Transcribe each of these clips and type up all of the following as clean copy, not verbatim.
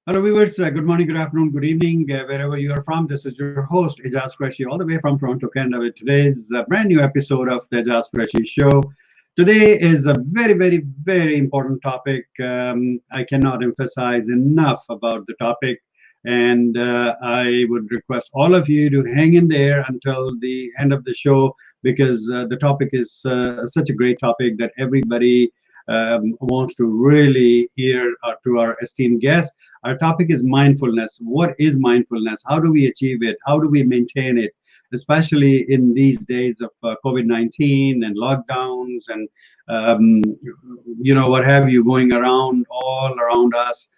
Hello, viewers. Good morning, good afternoon, good evening, wherever you are from. This is your host, Aijaz Qureshi, all the way from Toronto, Canada, with today's brand new episode of the Aijaz Qureshi Show. Today is a very important topic. I cannot emphasize enough about the topic, and I would request all of you to hang in there until the end of the show because the topic is such a great topic that everybody wants to really hear to our esteemed guest. Our topic is mindfulness. What is mindfulness? How do we achieve it? How do we maintain it? Especially in these days of COVID-19 and lockdowns and what have you going around all around us.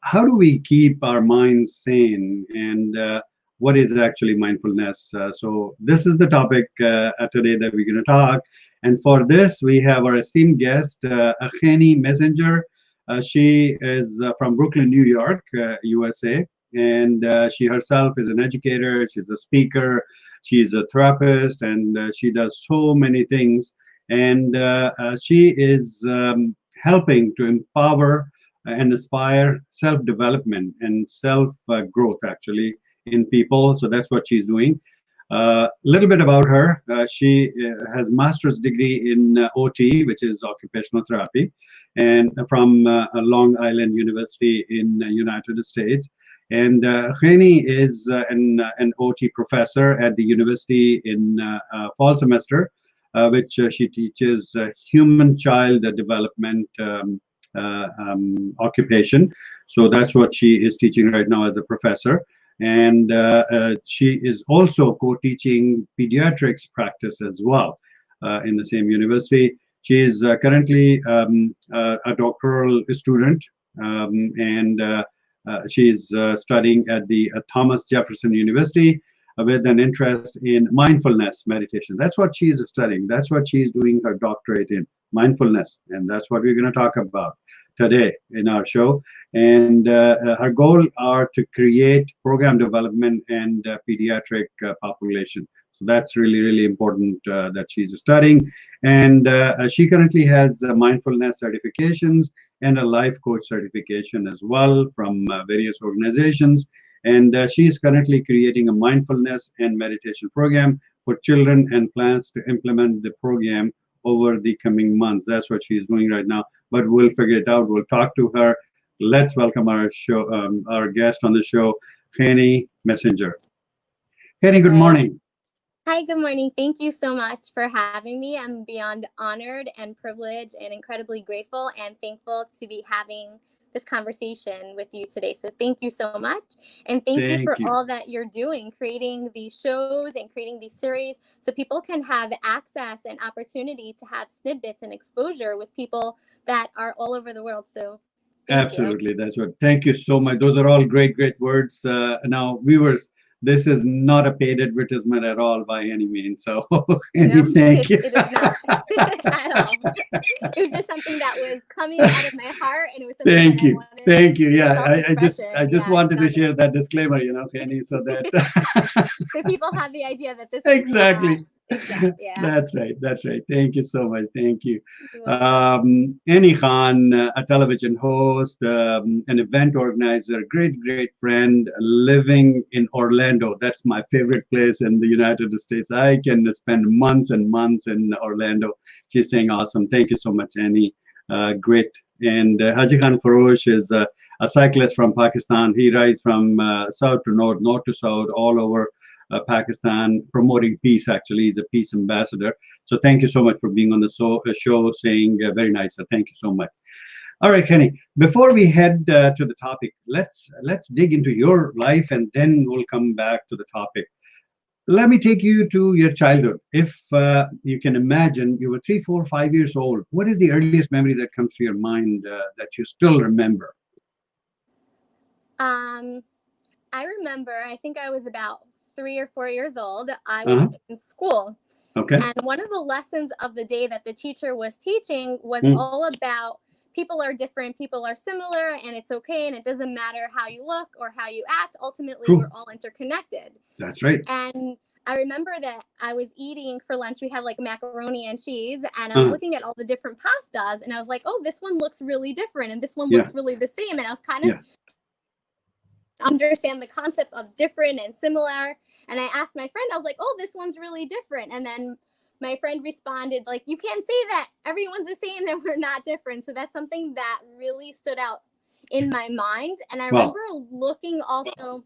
How do we keep our minds sane? And what is actually mindfulness? So this is the topic today that we're going to talk. And for this, we have our esteemed guest, Chanie Messinger. She is from Brooklyn, New York, USA, and she herself is an educator. She's a speaker. She's a therapist, and she does so many things. And she is helping to empower and inspire self-development and self-growth, actually, in people. So that's what she's doing. A little bit about her. She has master's degree in OT, which is occupational therapy, and from Long Island University in the United States. And Chanie is an OT professor at the university in fall semester, which she teaches human-child development occupation. So that's what she is teaching right now as a professor. And she is also co-teaching pediatrics practice as well in the same university. She is currently a doctoral student, and she's studying at the Thomas Jefferson University with an interest in mindfulness meditation. That's what she's studying. That's what she's doing her doctorate in, mindfulness. And that's what we're going to talk about today in our show. And her goal are to create program development and pediatric population. So that's really important that she's studying. And she currently has mindfulness certifications and a life coach certification as well from various organizations. And she's currently creating a mindfulness and meditation program for children and plans to implement the program over the coming months. That's what she's doing right now, but we'll figure it out. We'll talk to her. Let's welcome our guest on the show, Chanie Messinger. Chanie, good morning. Hi, good morning. Thank you so much for having me. I'm beyond honored and privileged and incredibly grateful and thankful to be having this conversation with you today. So thank you so much. And thank you for all that you're doing, creating these shows and creating these series so people can have access and opportunity to have snippets and exposure with people that are all over the world. So absolutely, that's what. Thank you so much. Those are all great words. Now, viewers, this is not a paid advertisement at all by any means. So, thank you. It is not at all. It was just something that was coming out of my heart, and it was something thank that you. I wanted. Thank you. Yeah, I just wanted to share that disclaimer, Chanie, so that so people have the idea that this exactly. Yeah. That's right. Thank you so much. Thank you. Annie Khan, a television host, an event organizer, great friend, living in Orlando. That's my favorite place in the United States. I can spend months and months in Orlando. She's saying awesome. Thank you so much, Annie. Great. And Aijaz Qureshi is a cyclist from Pakistan. He rides from south to north, north to south, all over Pakistan, promoting peace. Actually, he's a peace ambassador. So thank you so much for being on the show, saying very nice. Thank you so much. All right, Chanie, before we head to the topic, let's dig into your life and then we'll come back to the topic. Let me take you to your childhood. If you can imagine, you were 3, 4, 5 years old. What is the earliest memory that comes to your mind that you still remember? I remember, I think I was about 3 or 4 years old. I was in school. Okay. And one of the lessons of the day that the teacher was teaching was all about people are different, people are similar, and it's okay, and it doesn't matter how you look or how you act. Ultimately, we're all interconnected. That's right. And I remember that I was eating for lunch. We had like macaroni and cheese, and I was looking at all the different pastas, and I was like, oh, this one looks really different, and this one looks really the same. And I was kind of understand the concept of different and similar. And I asked my friend, I was like, oh, this one's really different. And then my friend responded, like, you can't say that everyone's the same and we're not different. So that's something that really stood out in my mind. And I remember looking also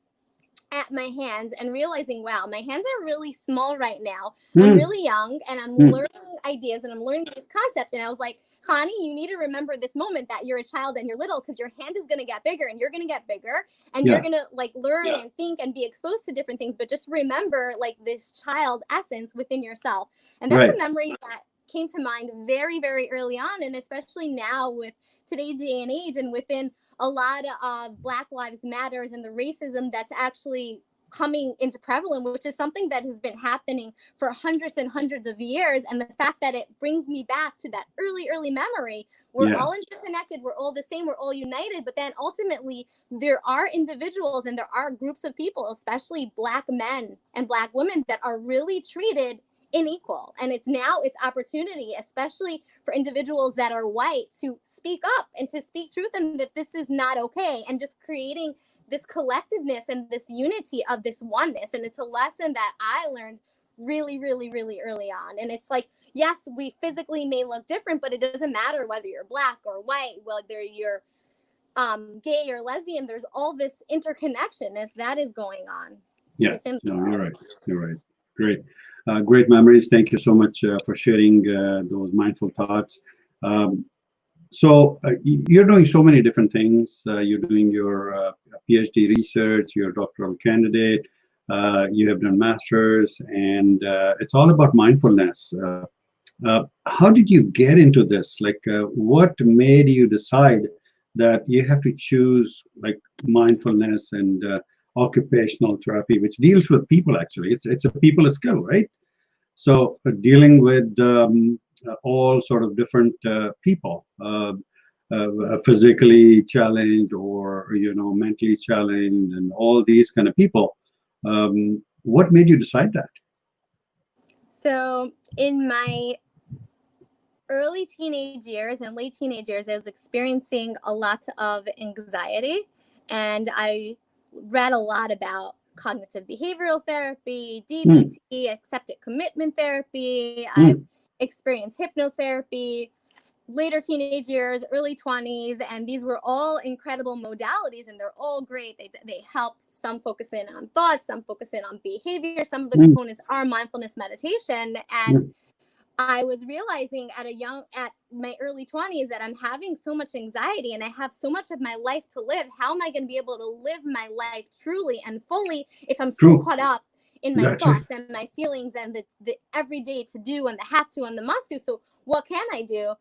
at my hands and realizing, wow, my hands are really small right now. I'm really young and I'm learning ideas and I'm learning this concept. And I was like, Chanie, you need to remember this moment that you're a child and you're little, because your hand is going to get bigger and you're going to get bigger and you're going to like learn and think and be exposed to different things. But just remember like this child essence within yourself. And that's a memory that came to mind very, very early on. And especially now with today's day and age and within a lot of Black Lives Matters and the racism that's actually coming into prevalence, which is something that has been happening for hundreds and hundreds of years. And the fact that it brings me back to that early memory, we're all interconnected, we're all the same, we're all united. But then ultimately there are individuals and there are groups of people, especially Black men and Black women, that are really treated unequal. And it's now its opportunity, especially for individuals that are white, to speak up and to speak truth, and that this is not okay, and just creating this collectiveness and this unity of this oneness. And it's a lesson that I learned really, really, really early on. And it's like, yes, we physically may look different, but it doesn't matter whether you're Black or white, whether you're gay or lesbian. There's all this interconnection as that is going on. Yeah, no, you're right. You're right. Great. Great memories. Thank you so much for sharing those mindful thoughts. So you're doing so many different things. You're doing your PhD research, you're a doctoral candidate, you have done masters, and it's all about mindfulness. How did you get into this? Like, what made you decide that you have to choose like mindfulness and occupational therapy, which deals with people? Actually, it's a people skill, right? So dealing with all sort of different people, physically challenged or mentally challenged, and all these kind of people. What made you decide that? So in my early teenage years and late teenage years, I was experiencing a lot of anxiety, and I read a lot about cognitive behavioral therapy, DBT, accepted commitment therapy. I've experienced hypnotherapy, later teenage years, early 20s, and these were all incredible modalities, and they're all great. They help. Some focus in on thoughts, some focus in on behavior. Some of the components are mindfulness meditation. And I was realizing at my early 20s that I'm having so much anxiety and I have so much of my life to live. How am I going to be able to live my life truly and fully if I'm so caught up in my thoughts and my feelings and the everyday to do and the have to and the must do? So what can I do?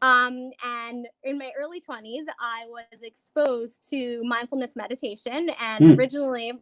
And in my early 20s, I was exposed to mindfulness meditation, and originally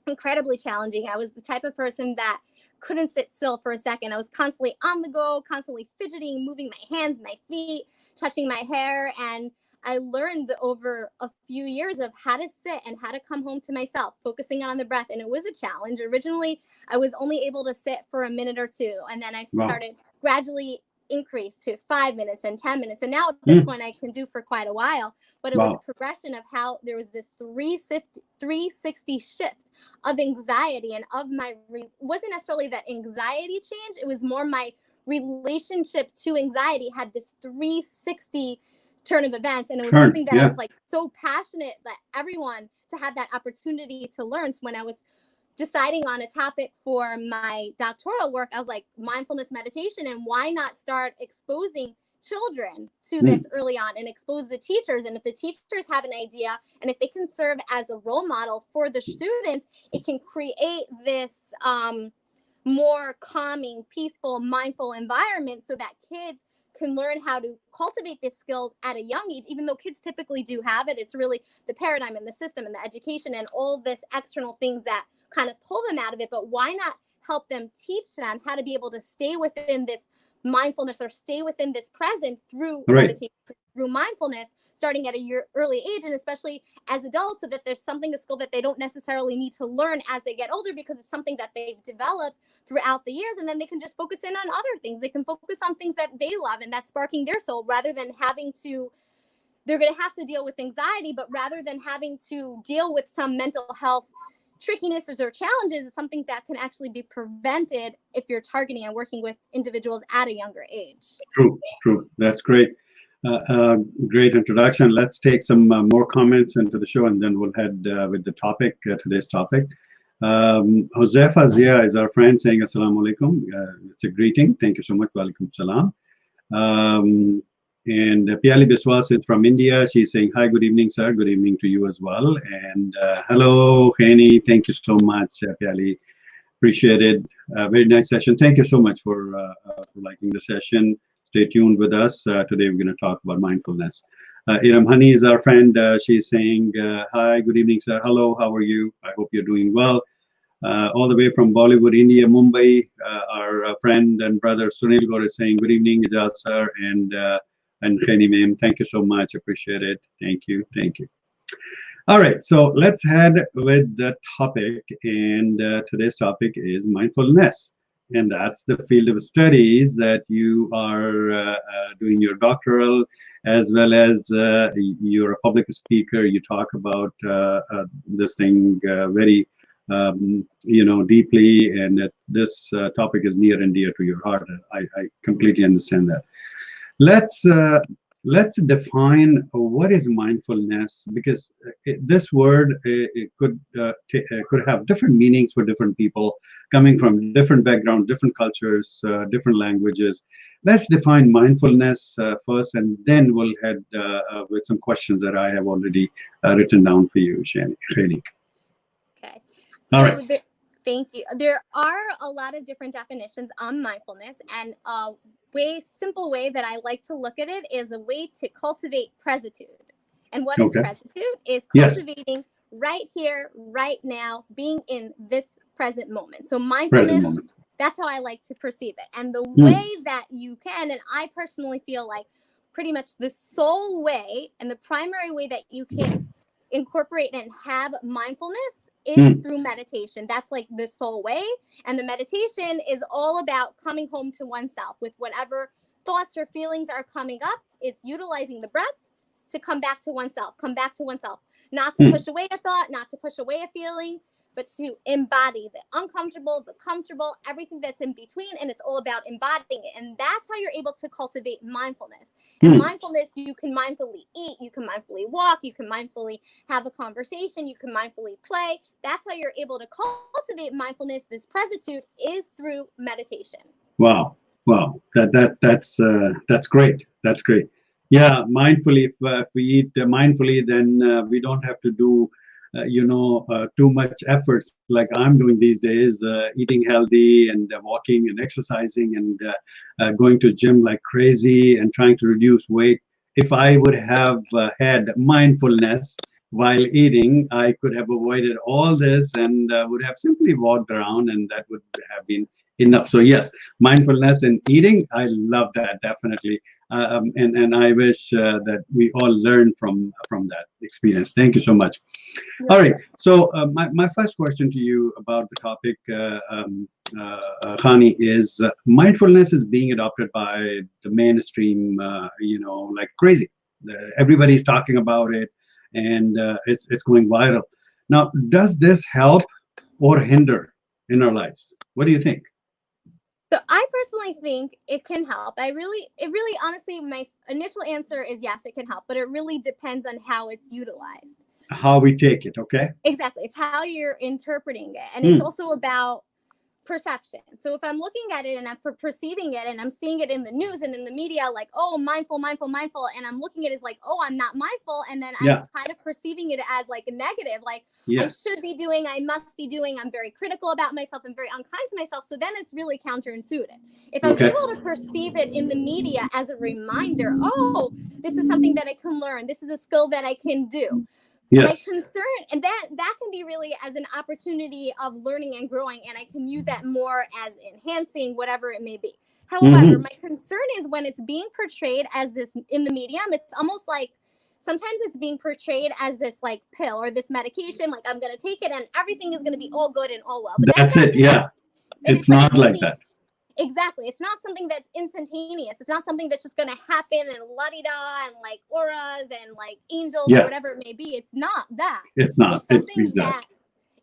incredibly challenging. I was the type of person that couldn't sit still for a second. I was constantly on the go, constantly fidgeting, moving my hands, my feet, touching my hair. And I learned over a few years of how to sit and how to come home to myself, focusing on the breath. And it was a challenge. Originally, I was only able to sit for a minute or two. And then I started gradually increase to 5 minutes and 10 minutes. And now at this point, I can do for quite a while. But it was a progression of how there was this 360 shift of anxiety and of wasn't necessarily that anxiety change. It was more my relationship to anxiety had this 360 turn of events. And it was something that I was like so passionate that everyone to have that opportunity to learn. So when I was deciding on a topic for my doctoral work, I was like, mindfulness meditation, and why not start exposing children to this early on and expose the teachers? And if the teachers have an idea and if they can serve as a role model for the students, it can create this more calming, peaceful, mindful environment so that kids can learn how to cultivate these skills at a young age. Even though kids typically do have it, it's really the paradigm and the system and the education and all this external things that kind of pull them out of it. But why not help them, teach them how to be able to stay within this mindfulness or stay within this present through meditation, through mindfulness, starting at a early age, and especially as adults, so that there's a skill that they don't necessarily need to learn as they get older, because it's something that they've developed throughout the years. And then they can just focus in on other things. They can focus on things that they love and that's sparking their soul, rather than having to they're going to have to deal with anxiety, but rather than having to deal with some mental health trickinesses or challenges, is something that can actually be prevented if you're targeting and working with individuals at a younger age. True. That's great. Great introduction. Let's take some more comments into the show, and then we'll head with the topic, today's topic. Josefa Zia is our friend saying Assalamu alaikum. It's a greeting. Thank you so much. Walaikum salam. And Piali Biswas is from India. She's saying, hi, good evening, sir. Good evening to you as well. And hello, Chanie. Thank you so much, Piali. Appreciate it. Very nice session. Thank you so much for liking the session. Stay tuned with us. Today we're going to talk about mindfulness. Iram Hani is our friend. She's saying, hi, good evening, sir. Hello, how are you? I hope you're doing well. All the way from Bollywood, India, Mumbai, our friend and brother Sunil Gaur is saying, good evening, Aijaz sir, and Chanie ma'am. Thank you so much. Appreciate it. Thank you. All right, so let's head with the topic. And today's topic is mindfulness. And that's the field of studies that you are doing your doctoral, as well as you're a public speaker. You talk about this thing very deeply, and that this topic is near and dear to your heart. I completely understand that. Let's define what is mindfulness, because this word could have different meanings for different people coming from different backgrounds, different cultures, different languages. Let's define mindfulness first, and then we'll head with some questions that I have already written down for you, Chanie. Okay. All right. Thank you. There are a lot of different definitions on mindfulness, and simple way that I like to look at it is a way to cultivate presitude. And what is presitude? Is cultivating right here, right now, being in this present moment. So mindfulness, that's how I like to perceive it. And the way that you can, and I personally feel like pretty much the sole way and the primary way that you can incorporate and have mindfulness is through meditation. That's like the sole way. And the meditation is all about coming home to oneself with whatever thoughts or feelings are coming up. It's utilizing the breath to come back to oneself, not to push away a thought, not to push away a feeling, but to embody the uncomfortable, the comfortable, everything that's in between. And it's all about embodying it. And that's how you're able to cultivate mindfulness. And mindfulness, you can mindfully eat, you can mindfully walk, you can mindfully have a conversation, you can mindfully play. That's how you're able to cultivate mindfulness. This presitude is through meditation. Wow. That's great. Yeah, mindfully. If we eat mindfully, then we don't have to do too much efforts like I'm doing these days, eating healthy and walking and exercising and going to gym like crazy and trying to reduce weight. If I would have had mindfulness while eating, I could have avoided all this and would have simply walked around, and that would have been enough. So yes, mindfulness in eating, I love that, definitely. And I wish that we all learn from that experience. Thank you so much. All right. So my first question to you about the topic, Chanie, is mindfulness is being adopted by the mainstream, like crazy. Everybody's talking about it, and it's going viral. Now, does this help or hinder in our lives? What do you think? So I personally think it can help. It really, honestly, my initial answer is yes, it can help, but it really depends on how it's utilized. How we take it, okay? Exactly. It's how you're interpreting it. And it's also about perception. So if I'm looking at it and I'm perceiving it and I'm seeing it in the news and in the media, like, oh, mindful, and I'm looking at it as like, oh, I'm not mindful. And then I'm kind of perceiving it as like a negative, like I should be doing, I must be doing, I'm very critical about myself, I'm very unkind to myself. So then it's really counterintuitive. If I'm able to perceive it in the media as a reminder, oh, this is something that I can learn, this is a skill that I can do. My concern, and that can be really as an opportunity of learning and growing, and I can use that more as enhancing whatever it may be. However, my concern is when it's being portrayed as this in the medium, it's almost like sometimes it's being portrayed as this like pill or this medication, like I'm going to take it and everything is going to be all good and all well. But that's it. Yeah. It's not like that. Exactly. It's not something that's instantaneous. It's not something that's just going to happen and la-di-da and like auras and like angels or whatever it may be. It's not that. It's not. It's something that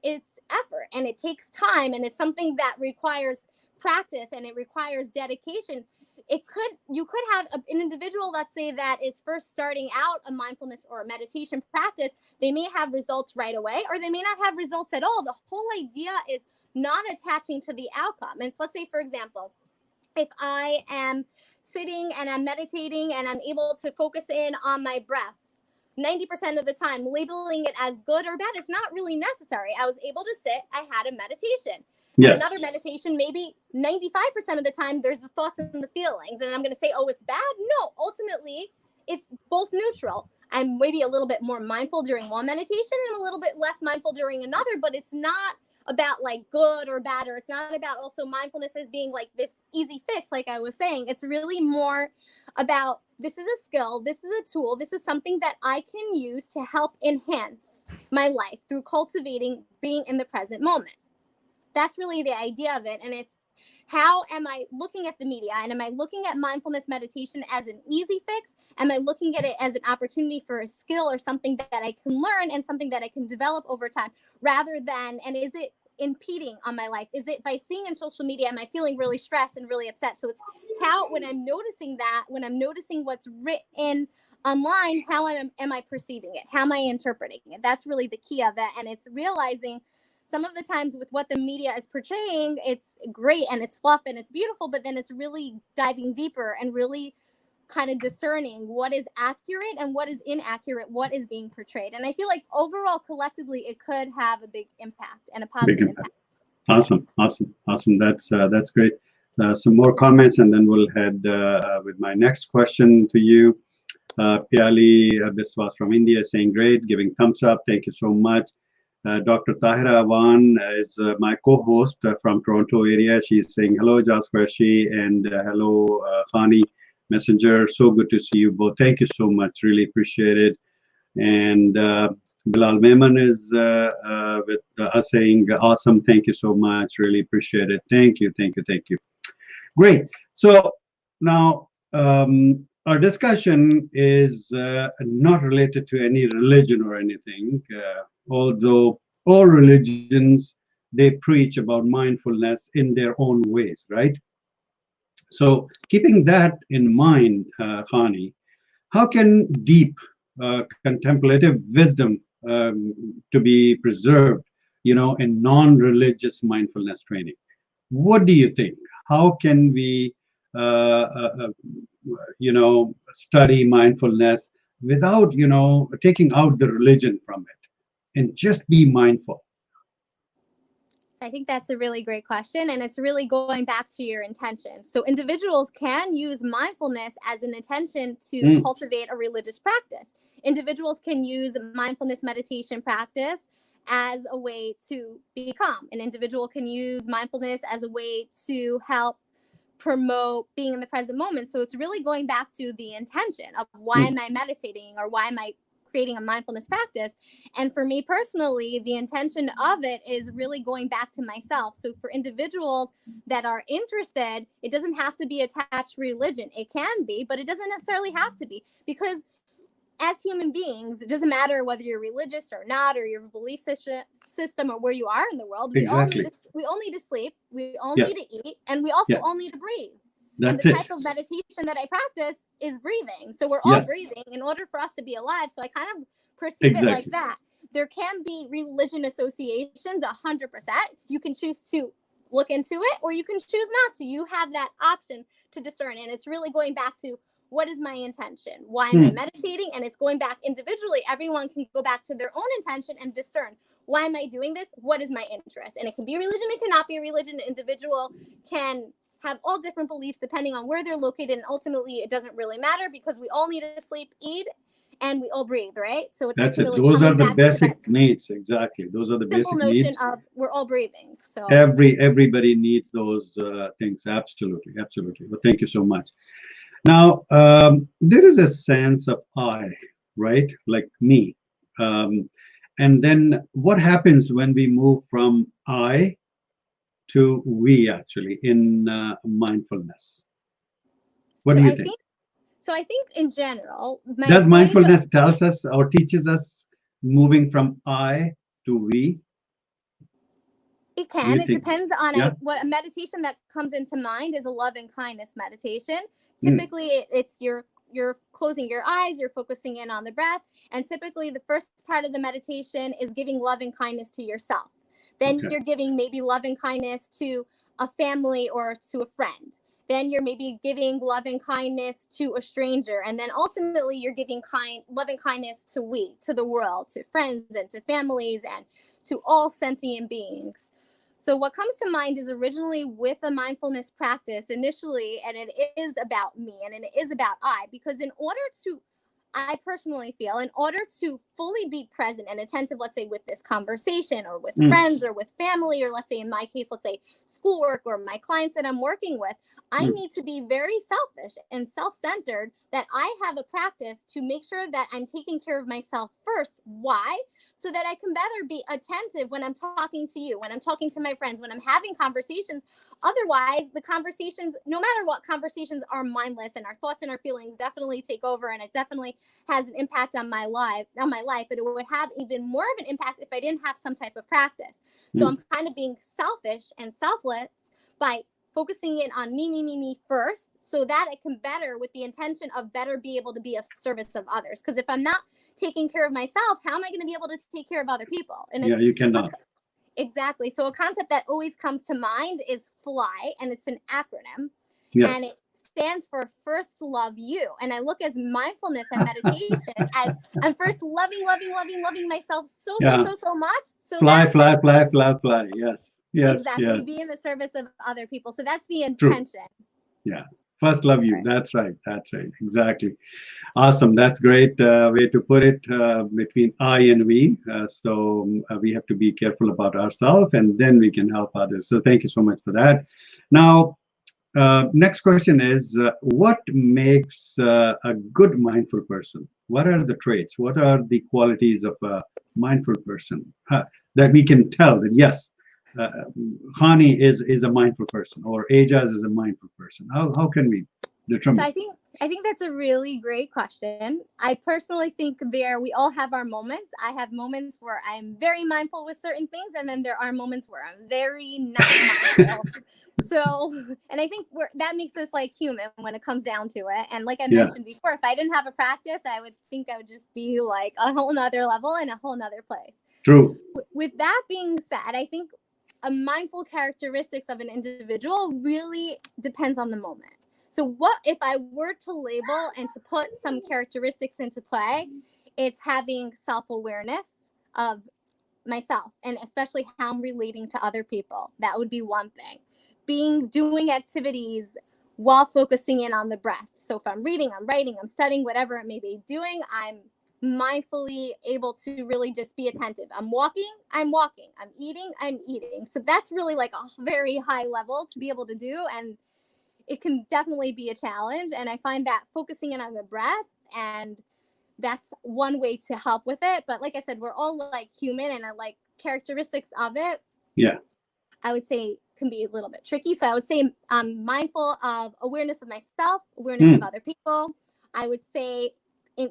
it's effort and it takes time, and it's something that requires practice and it requires dedication. You could have an individual, let's say, that is first starting out a mindfulness or a meditation practice. They may have results right away, or they may not have results at all. The whole idea is not attaching to the outcome. And so let's say, for example, if I am sitting and I'm meditating and I'm able to focus in on my breath 90% of the time, labeling it as good or bad is not really necessary. I was able to sit, I had a meditation. Yes. And another meditation, maybe 95% of the time, there's the thoughts and the feelings. And I'm going to say, oh, it's bad. No, ultimately, it's both neutral. I'm maybe a little bit more mindful during one meditation and a little bit less mindful during another, but it's not about like good or bad, or it's not about also mindfulness as being like this easy fix, like I was saying. It's really more about, this is a skill, this is a tool, this is something that I can use to help enhance my life through cultivating being in the present moment. That's really the idea of it. And it's, how am I looking at the media? And am I looking at mindfulness meditation as an easy fix? Am I looking at it as an opportunity for a skill or something that I can learn and something that I can develop over time, rather than, and is it impeding on my life? Is it by seeing in social media, am I feeling really stressed and really upset? So it's how, when I'm noticing that, when I'm noticing what's written online, how am I perceiving it? How am I interpreting it? That's really the key of it. And it's realizing some of the times with what the media is portraying, it's great and it's fluff and it's beautiful, but then it's really diving deeper and really kind of discerning what is accurate and what is inaccurate, what is being portrayed. And I feel like overall, collectively, it could have a big impact and a positive impact. Awesome. That's great. Some more comments, and then we'll head with my next question to you. Piali Biswas from India saying great, giving thumbs up. Thank you so much. Dr. Tahira Awan is my co-host from Toronto area. She's saying hello, Aijaz Qureshi, and hello, Chanie Messinger. So good to see you both. Thank you so much. Really appreciate it. And Bilal Mehman is with us saying awesome. Thank you so much. Really appreciate it. Thank you. Great. So now our discussion is not related to any religion or anything. Although all religions, they preach about mindfulness in their own ways, right? So keeping that in mind, Chanie, how can deep contemplative wisdom to be preserved, in non-religious mindfulness training? What do you think? How can we, study mindfulness without, taking out the religion from it? And just be mindful. So I think that's a really great question. And it's really going back to your intention. So individuals can use mindfulness as an intention to cultivate a religious practice. Individuals can use mindfulness meditation practice as a way to be calm. An individual can use mindfulness as a way to help promote being in the present moment. So it's really going back to the intention of why am I meditating, or why am I creating a mindfulness practice. And for me personally, the intention of it is really going back to myself. So for individuals that are interested, it doesn't have to be attached to religion. It can be, but it doesn't necessarily have to be, because as human beings, it doesn't matter whether you're religious or not, or your belief system, or where you are in the world. Exactly. We all need to sleep, we all need to eat, and we also all need to breathe. That's and the type of meditation that I practice is breathing. So we're all breathing in order for us to be alive. So I kind of perceive it like that. There can be religion associations, 100%. You can choose to look into it, or you can choose not to. You have that option to discern. And it's really going back to, what is my intention? Why am I meditating? And it's going back individually. Everyone can go back to their own intention and discern, why am I doing this? What is my interest? And it can be religion, it cannot be a religion. An individual can have all different beliefs depending on where they're located. And ultimately, it doesn't really matter, because we all need to sleep, eat, and we all breathe, right? So that's it. Those are the basic needs. Exactly. Those are the basic needs. Simple notion of we're all breathing. So everybody needs those things. Absolutely. Well, thank you so much. Now, there is a sense of I, right? Like me. And then what happens when we move from I to we actually in mindfulness? What So do you I think? think I think in general, Does mindfulness tells us or teaches us moving from I to we? It Do you can. It think? depends on Yeah. what a meditation that comes into mind is a love and kindness meditation. Mm. Typically, it's you're closing your eyes, you're focusing in on the breath, and typically the first part of the meditation is giving love and kindness to yourself. Then Okay. you're giving maybe love and kindness to a family or to a friend. Then you're maybe giving love and kindness to a stranger, and then ultimately you're giving love and kindness to the world, to friends and to families and to all sentient beings. So what comes to mind is originally with a mindfulness practice initially, and it is about me and it is about I, because in order to, I personally feel, in order to fully be present and attentive, let's say with this conversation or with friends or with family, or let's say in my case, let's say schoolwork or my clients that I'm working with, I need to be very selfish and self-centered, that I have a practice to make sure that I'm taking care of myself first. Why? So that I can better be attentive when I'm talking to you, when I'm talking to my friends, when I'm having conversations. Otherwise, the conversations, no matter what, conversations are mindless, and our thoughts and our feelings definitely take over, and it definitely has an impact on my life, but it would have even more of an impact if I didn't have some type of practice. So I'm kind of being selfish and selfless by focusing in on me first, so that I can better, with the intention of better be able to be of service of others. Because if I'm not taking care of myself, how am I going to be able to take care of other people? And Yeah, you cannot. Exactly. So a concept that always comes to mind is FLY, and it's an acronym. Yes. And it stands for First Love You. And I look as mindfulness and meditation as I'm first loving myself so much. So fly. Yes. Exactly. Be in the service of other people. So that's the True. intention. Yeah. First love you. That's right. Exactly. Awesome. That's great way to put it, between I and we. So we have to be careful about ourselves, and then we can help others. So thank you so much for that. Now, next question is, what makes a good mindful person? What are the traits? What are the qualities of a mindful person that we can tell that, yes, Chanie is a mindful person, or Aijaz is a mindful person? How can we determine? So I think that's a really great question. I personally think we all have our moments. I have moments where I'm very mindful with certain things, and then there are moments where I'm very not mindful. So, and I think that makes us like human when it comes down to it. And like I mentioned before, if I didn't have a practice, I would think I would just be like a whole nother level in a whole nother place. True. With that being said, I think a mindful characteristics of an individual really depends on the moment. So what if I were to label and to put some characteristics into play, it's having self-awareness of myself, and especially how I'm relating to other people. That would be one thing. Doing activities while focusing in on the breath. So if I'm reading, I'm writing, I'm studying, whatever it may be doing, I'm mindfully able to really just be attentive. I'm walking, I'm eating, I'm eating. So that's really like a very high level to be able to do, and it can definitely be a challenge. And I find that focusing in on the breath, and that's one way to help with it. But like I said, we're all like human, and like characteristics of it, I would say can be a little bit tricky. So I would say I'm mindful of awareness of myself, awareness of other people. I would say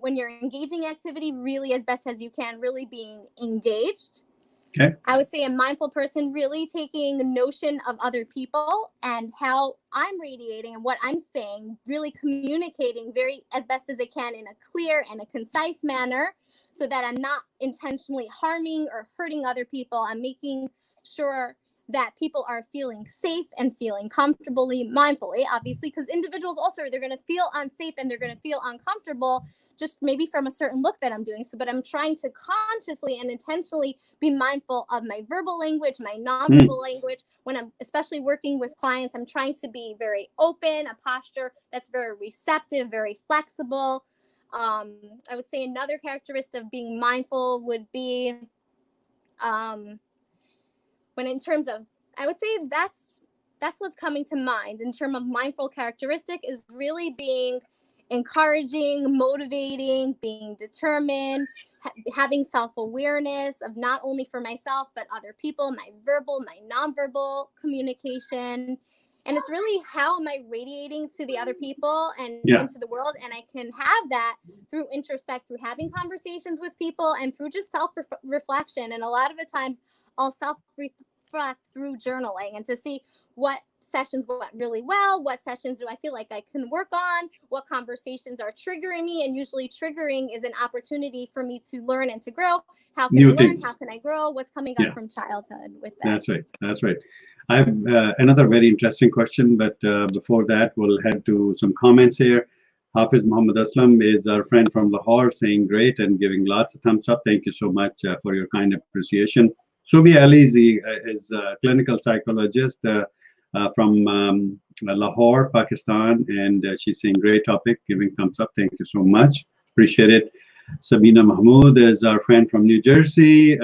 when you're engaging activity, really as best as you can, really being engaged. Okay. I would say a mindful person really taking notion of other people and how I'm radiating and what I'm saying, really communicating very as best as I can in a clear and a concise manner, so that I'm not intentionally harming or hurting other people. I'm making sure that people are feeling safe and feeling comfortably, mindfully, obviously, because individuals also, they're going to feel unsafe and they're going to feel uncomfortable just maybe from a certain look that I'm doing. So, but I'm trying to consciously and intentionally be mindful of my verbal language, my nonverbal language. When I'm especially working with clients, I'm trying to be very open, a posture that's very receptive, very flexible. I would say another characteristic of being mindful would be when in terms of, I would say that's what's coming to mind in terms of mindful characteristic, is really being encouraging, motivating, being determined, having self-awareness of not only for myself, but other people, my verbal, my nonverbal communication. And it's really how am I radiating to the other people and into the world? And I can have that through introspect, through having conversations with people and through just self-reflection. And a lot of the times I'll self-reflect through journaling and to see what sessions went really well, what sessions do I feel like I can work on, what conversations are triggering me. And usually triggering is an opportunity for me to learn and to grow. How can I learn? How can I grow? What's coming up from childhood with that? That's right. That's right. I have another very interesting question, but before that, we'll head to some comments here. Hafiz Muhammad Aslam is our friend from Lahore, saying great and giving lots of thumbs up. Thank you so much for your kind appreciation. Subi Ali is a clinical psychologist from Lahore, Pakistan, and she's saying great topic, giving thumbs up. Thank you so much. Appreciate it. Sabina Mahmood is our friend from New Jersey,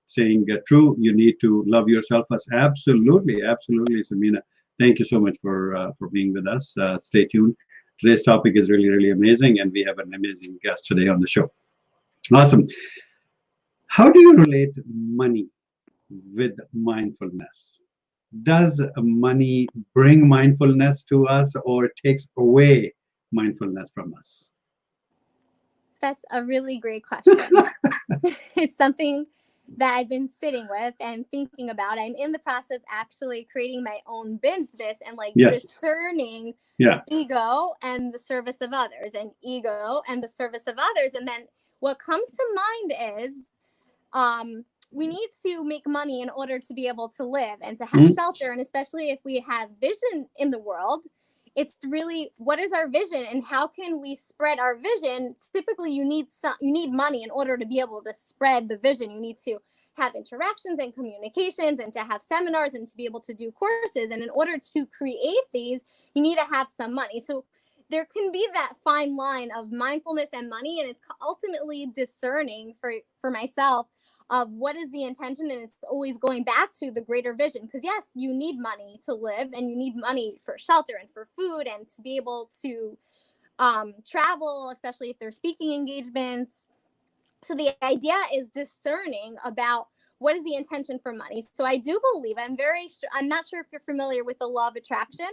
saying true, you need to love yourself. Absolutely, absolutely, Sabina. Thank you so much for being with us. Stay tuned. Today's topic is really, really amazing, and we have an amazing guest today on the show. Awesome. How do you relate money with mindfulness? Does money bring mindfulness to us or takes away mindfulness from us? That's a really great question. It's something that I've been sitting with and thinking about. I'm in the process of actually creating my own business and discerning ego and the service of others, and ego and the service of others. And then what comes to mind is we need to make money in order to be able to live and to have shelter. And especially if we have vision in the world, it's really, what is our vision and how can we spread our vision? Typically, you need money in order to be able to spread the vision. You need to have interactions and communications and to have seminars and to be able to do courses. And in order to create these, you need to have some money. So there can be that fine line of mindfulness and money, and it's ultimately discerning for myself of what is the intention. And it's always going back to the greater vision, because yes, you need money to live and you need money for shelter and for food and to be able to travel, especially if there's speaking engagements. So the idea is discerning about what is the intention for money. So I do believe, I'm not sure if you're familiar with the law of attraction.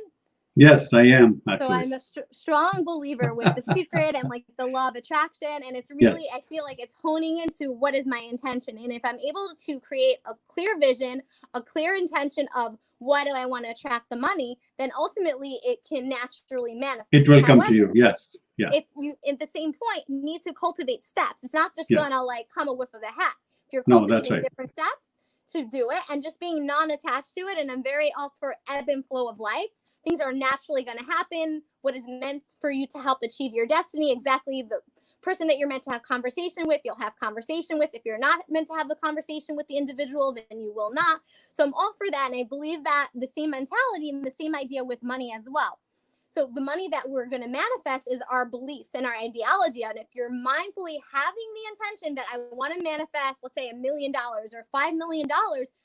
Yes, I am, actually. So I'm a strong believer with The Secret and the law of attraction. And it's really, I feel like it's honing into what is my intention. And if I'm able to create a clear vision, a clear intention of why do I want to attract the money, then ultimately it can naturally manifest. It will come to you, yes. Yeah. It's you at the same point, you need to cultivate steps. It's not just gonna come a whiff of the hat. If you're cultivating different steps to do it and just being non-attached to it, and I'm very all for ebb and flow of life. Things are naturally going to happen. What is meant for you to help achieve your destiny, exactly the person that you're meant to have conversation with, you'll have conversation with. If you're not meant to have the conversation with the individual, then you will not. So I'm all for that. And I believe that the same mentality and the same idea with money as well. So the money that we're going to manifest is our beliefs and our ideology. And if you're mindfully having the intention that I want to manifest, let's say $1 million or $5 million,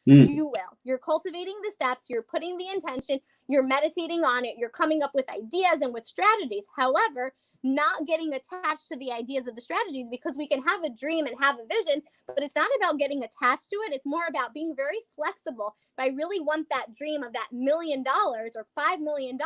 you will. You're cultivating the steps, you're putting the intention, you're meditating on it, you're coming up with ideas and with strategies. However, not getting attached to the ideas of the strategies, because we can have a dream and have a vision, but it's not about getting attached to it. It's more about being very flexible. If I really want that dream of that $1 million or $5 million,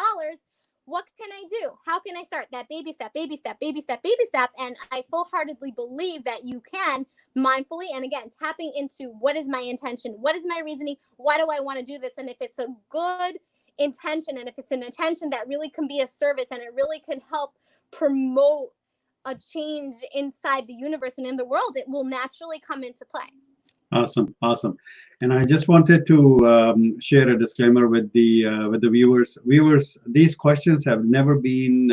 what can I do? How can I start that baby step, baby step, baby step, baby step? And I full-heartedly believe that you can mindfully, and again, tapping into what is my intention? What is my reasoning? Why do I want to do this? And if it's a good intention, and if it's an intention that really can be a service and it really can help promote a change inside the universe and in the world, it will naturally come into play. Awesome, awesome. And I just wanted to share a disclaimer with the viewers. Viewers, these questions have never been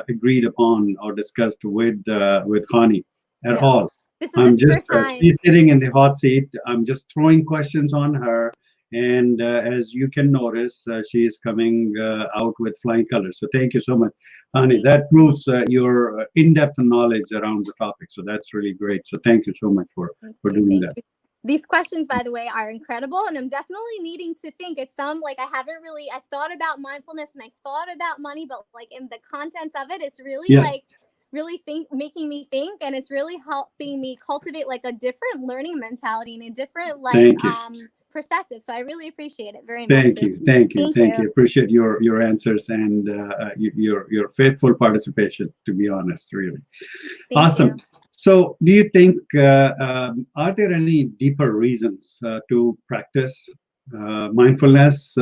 agreed upon or discussed with Chanie at all. This is the first time. She's sitting in the hot seat. I'm just throwing questions on her, and as you can notice, she is coming out with flying colors. So thank you so much, Chanie. That proves your in-depth knowledge around the topic. So that's really great. So thank you so much for doing that. These questions, by the way, are incredible, and I'm definitely needing to think. It's I've thought about mindfulness and I thought about money, but in the contents of it, it's really really making me think, and it's really helping me cultivate like a different learning mentality and a different perspective. So I really appreciate it very much. Thank you. Appreciate your answers and your faithful participation, to be honest, really. Awesome. So do you think, are there any deeper reasons to practice mindfulness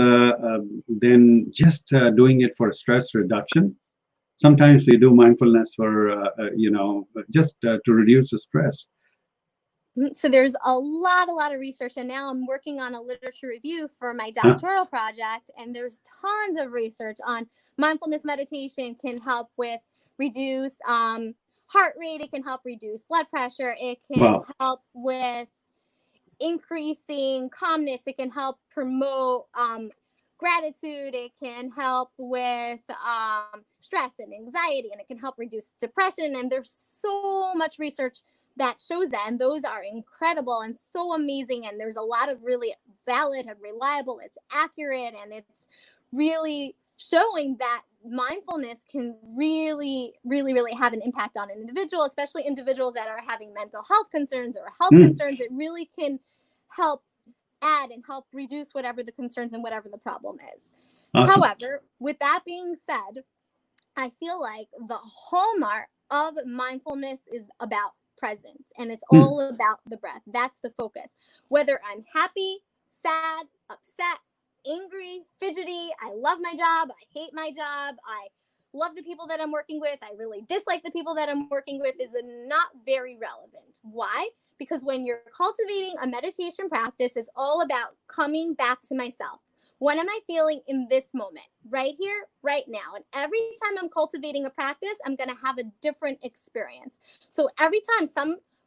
than just doing it for stress reduction? Sometimes we do mindfulness for, just to reduce the stress. So there's a lot of research, and now I'm working on a literature review for my doctoral project, and there's tons of research on mindfulness meditation can help with reduce heart rate, it can help reduce blood pressure, it can help with increasing calmness, it can help promote gratitude, it can help with stress and anxiety, and it can help reduce depression. And there's so much research that shows that, and those are incredible and so amazing, and there's a lot of really valid and reliable, it's accurate, and it's really showing that mindfulness can really have an impact on an individual, especially individuals that are having mental health concerns or health concerns. It really can help add and help reduce whatever the concerns and whatever the problem is. Awesome. However, with that being said, I feel like the hallmark of mindfulness is about presence, and it's all about the breath. That's the focus. Whether I'm happy, sad, upset, angry, fidgety, I love my job, I hate my job, I love the people that I'm working with, I really dislike the people that I'm working with, is not very relevant. Why? Because when you're cultivating a meditation practice, it's all about coming back to myself. What am I feeling in this moment, right here, right now? And every time I'm cultivating a practice, I'm going to have a different experience. So every time,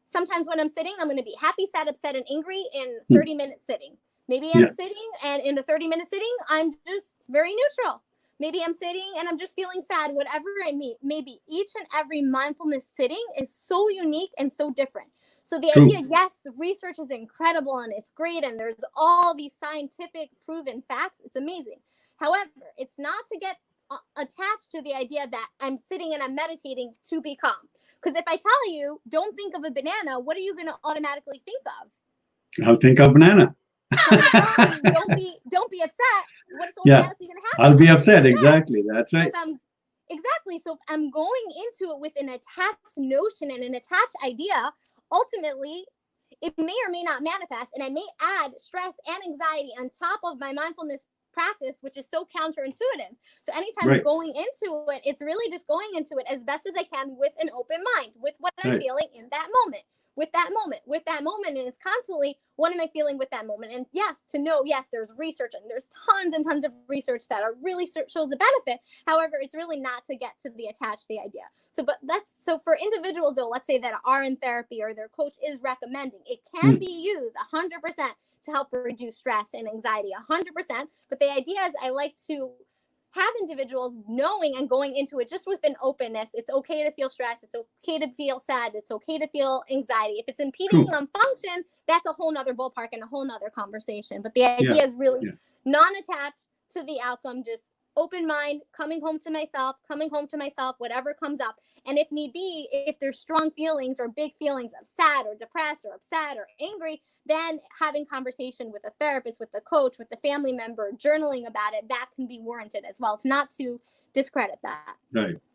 sometimes when I'm sitting, I'm going to be happy, sad, upset, and angry in 30-minute sitting. Maybe I'm sitting, and in a 30-minute sitting, I'm just very neutral. Maybe I'm sitting and I'm just feeling sad, whatever it may be. Each and every mindfulness sitting is so unique and so different. So the idea, yes, the research is incredible and it's great, and there's all these scientific proven facts. It's amazing. However, it's not to get attached to the idea that I'm sitting and I'm meditating to be calm. Because if I tell you, don't think of a banana, what are you going to automatically think of? I'll think of banana. So don't be upset. What's automatically going to happen? I'll be upset. Exactly. That's right. Exactly. So if I'm going into it with an attached notion and an attached idea, ultimately, it may or may not manifest, and I may add stress and anxiety on top of my mindfulness practice, which is so counterintuitive. So anytime I'm going into it, it's really just going into it as best as I can with an open mind, with what I'm feeling in that moment. With that moment, and it's constantly, what am I feeling with that moment? And yes, there's research, and there's tons and tons of research that are really shows the benefit. However, it's really not to get to the idea. So for individuals though, let's say that are in therapy or their coach is recommending, it can be used 100% to help reduce stress and anxiety, 100%. But the idea is, I like to have individuals knowing and going into it just with an openness. It's okay to feel stress. It's okay to feel sad. It's okay to feel anxiety. If it's impeding on function, that's a whole nother ballpark and a whole nother conversation. But the idea is really non-attached to the outcome, just open mind, coming home to myself, whatever comes up. And if need be, if there's strong feelings or big feelings of sad or depressed or upset or angry, then having conversation with a therapist, with the coach, with the family member, journaling about it, that can be warranted as well. It's not to discredit that.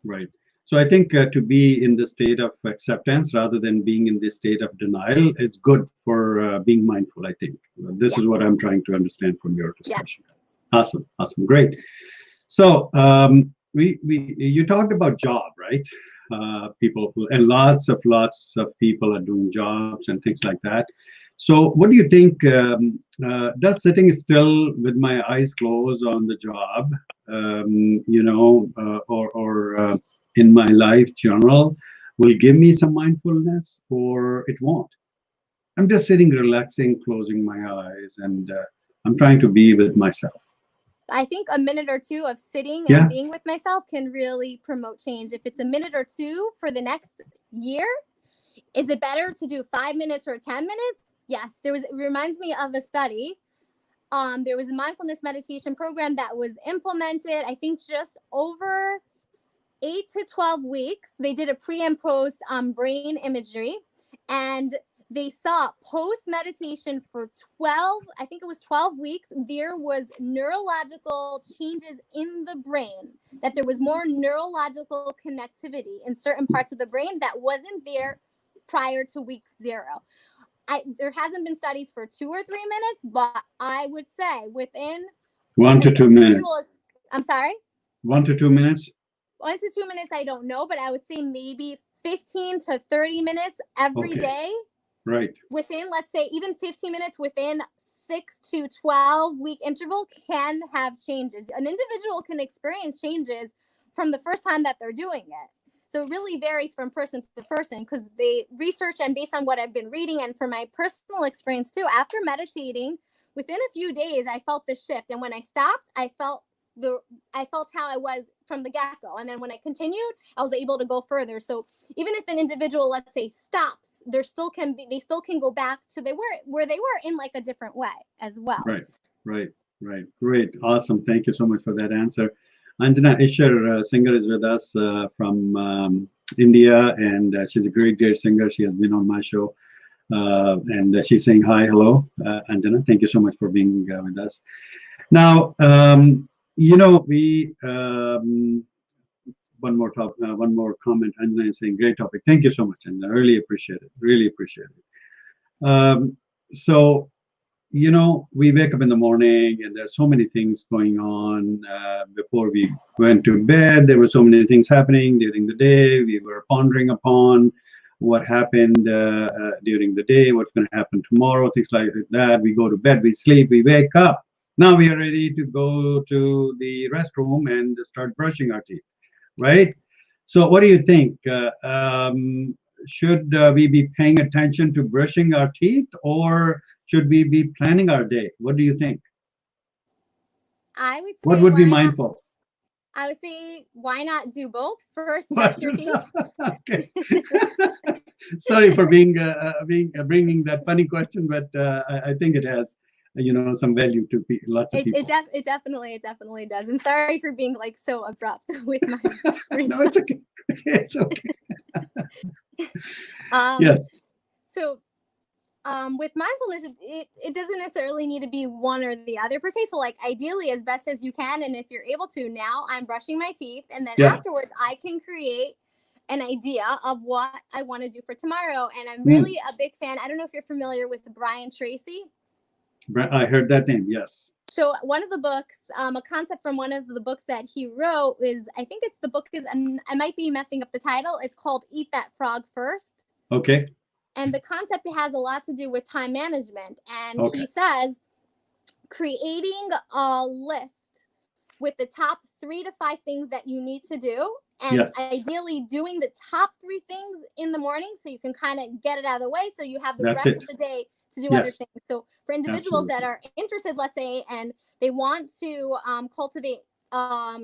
Right. So I think to be in the state of acceptance rather than being in the state of denial is good for being mindful, I think. This is what I'm trying to understand from your discussion. Awesome. Great. So you talked about job, right? People, and lots of people are doing jobs and things like that. So what do you think, does sitting still with my eyes closed on the job, or in my life journal will give me some mindfulness, or it won't? I'm just sitting, relaxing, closing my eyes, and I'm trying to be with myself. I think a minute or two of sitting and being with myself can really promote change. If it's a minute or two for the next year, is it better to do 5 minutes or 10 minutes? Yes. It reminds me of a study. There was a mindfulness meditation program that was implemented, I think, just over 8 to 12 weeks, they did a pre and post brain imagery, and they saw post-meditation for 12, I think it was 12 weeks, there was neurological changes in the brain, that there was more neurological connectivity in certain parts of the brain that wasn't there prior to week 0. There hasn't been studies for 2 or 3 minutes, but I would say within 1 to 2 minutes. I'm sorry? 1 to 2 minutes? 1 to 2 minutes, I don't know, but I would say maybe 15 to 30 minutes every day. Right. Within, let's say, even 15 minutes within 6 to 12 week interval can have changes. An individual can experience changes from the first time that they're doing it. So it really varies from person to person, because they research, and based on what I've been reading and from my personal experience too, after meditating, within a few days, I felt the shift. And when I stopped, I felt how I was from the get-go. And then when I continued, I was able to go further. So even if an individual, let's say, stops, they still can go back to where they were in like a different way as well. Right. Great. Awesome. Thank you so much for that answer. Aijaz Singer is with us from India, and she's a great singer. She has been on my show, and she's saying hi, hello, Anjana. Thank you so much for being with us. Now, we one more comment. Anjana is saying great topic. Thank you so much, and I really appreciate it. So, we wake up in the morning, and there's so many things going on. Before we went to bed, there were so many things happening during the day. We were pondering upon what happened during the day, what's going to happen tomorrow, things like that. We go to bed, we sleep, we wake up. Now we are ready to go to the restroom and start brushing our teeth, right? So what do you think? Should we be paying attention to brushing our teeth, or should we be planning our day? What do you think? I would say, what would be mindful? I would say, why not do both? First, brush your teeth. Okay. Sorry for bringing that funny question, but I think it has, some value to lots of people. It definitely does. And sorry for being like so abrupt with my No, it's okay. It's okay. Yes. So with mindfulness, it doesn't necessarily need to be one or the other per se. So like ideally, as best as you can, and if you're able to, now I'm brushing my teeth, and then afterwards I can create an idea of what I want to do for tomorrow. And I'm really a big fan. I don't know if you're familiar with Brian Tracy. I heard that name, yes. So one of the books, a concept from one of the books that he wrote is, I think it's the book is, I might be messing up the title. It's called Eat That Frog First. Okay. And the concept has a lot to do with time management. And he says, creating a list with the top 3 to 5 things that you need to do. And ideally doing the top 3 things in the morning, so you can kind of get it out of the way, so you have the rest of the day to do other things. So for individuals that are interested, let's say, and they want to cultivate a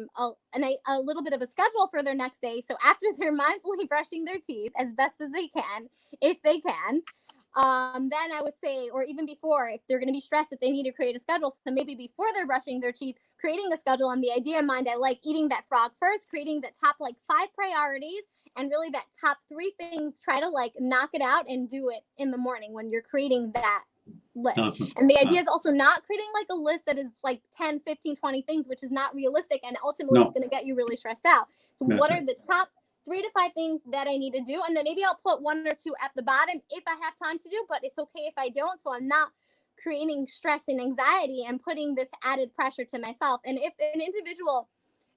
little bit of a schedule for their next day. So after they're mindfully brushing their teeth as best as they can, if they can, then I would say, or even before, if they're going to be stressed, that they need to create a schedule. So maybe before they're brushing their teeth, creating a schedule. And the idea in mind, I like eating that frog first, creating the top 5 priorities, and really that top 3 things, try to knock it out and do it in the morning when you're creating that list. Awesome. And the idea is also not creating a list that is 10, 15, 20 things, which is not realistic, and ultimately it's going to get you really stressed out. So what are the top 3 to 5 things that I need to do? And then maybe I'll put 1 or 2 at the bottom if I have time to do, but it's okay if I don't. So I'm not creating stress and anxiety and putting this added pressure to myself. And if an individual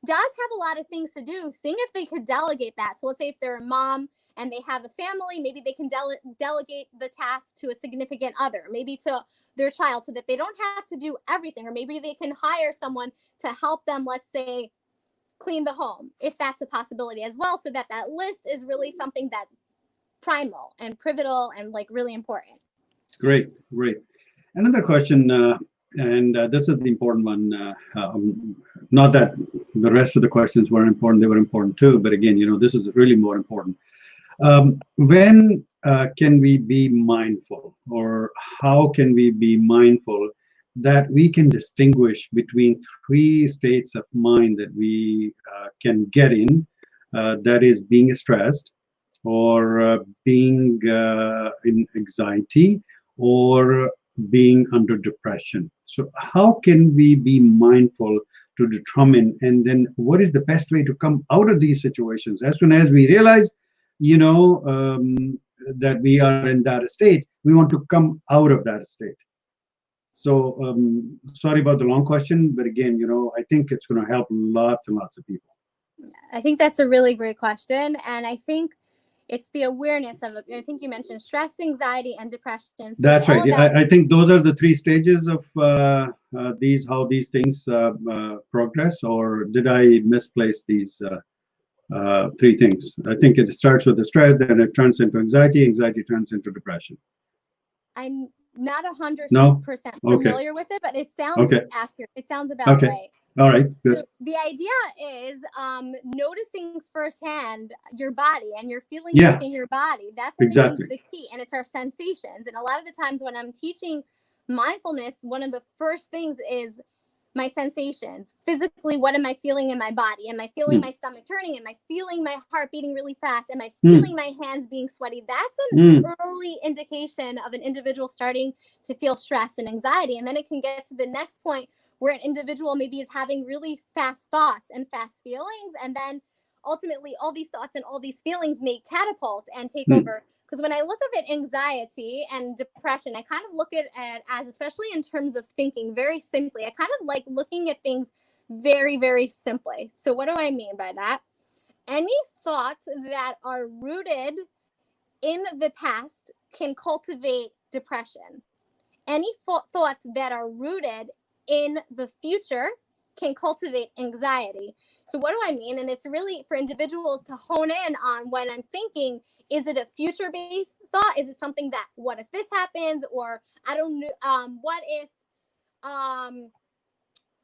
does have a lot of things to do, seeing if they could delegate that. So let's say if they're a mom and they have a family, maybe they can delegate the task to a significant other, maybe to their child, so that they don't have to do everything. Or maybe they can hire someone to help them, let's say, clean the home, if that's a possibility as well, so that that list is really something that's primal and pivotal and really important. Great. Another question, and this is the important one. Not that the rest of the questions weren't important, they were important too, but again, this is really more important. When can we be mindful, or how can we be mindful that we can distinguish between 3 states of mind that we can get in that is being stressed, or being in anxiety, or being under depression. So how can we be mindful to determine, and then what is the best way to come out of these situations? As soon as we realize, that we are in that state, we want to come out of that state. So sorry about the long question, but again, I think it's going to help lots and lots of people. I think that's a really great question. And I think it's the awareness of it. I think you mentioned stress, anxiety, and depression. So that's right. Yeah, I think those are the three stages of how these things progress, or did I misplace these three things? I think it starts with the stress, then it turns into anxiety, anxiety turns into depression. I'm not 100% Okay. familiar with it, but it sounds accurate. It sounds about right. All right, good. So the idea is noticing firsthand your body and your feelings within your body. That's exactly the key, and it's our sensations. And a lot of the times when I'm teaching mindfulness, one of the first things is my sensations. Physically, what am I feeling in my body? Am I feeling my stomach turning? Am I feeling my heart beating really fast? Am I feeling my hands being sweaty? That's an early indication of an individual starting to feel stress and anxiety. And then it can get to the next point where an individual maybe is having really fast thoughts and fast feelings. And then ultimately all these thoughts and all these feelings may catapult and take over. Because when I look at anxiety and depression, I kind of look at it as, especially in terms of thinking very simply, I kind of like looking at things very, very simply. So what do I mean by that? Any thoughts that are rooted in the past can cultivate depression. Any thoughts that are rooted in the future can cultivate anxiety. So what do I mean? And it's really for individuals to hone in on when I'm thinking, is it a future-based thought? Is it something that, what if this happens? Or I don't know,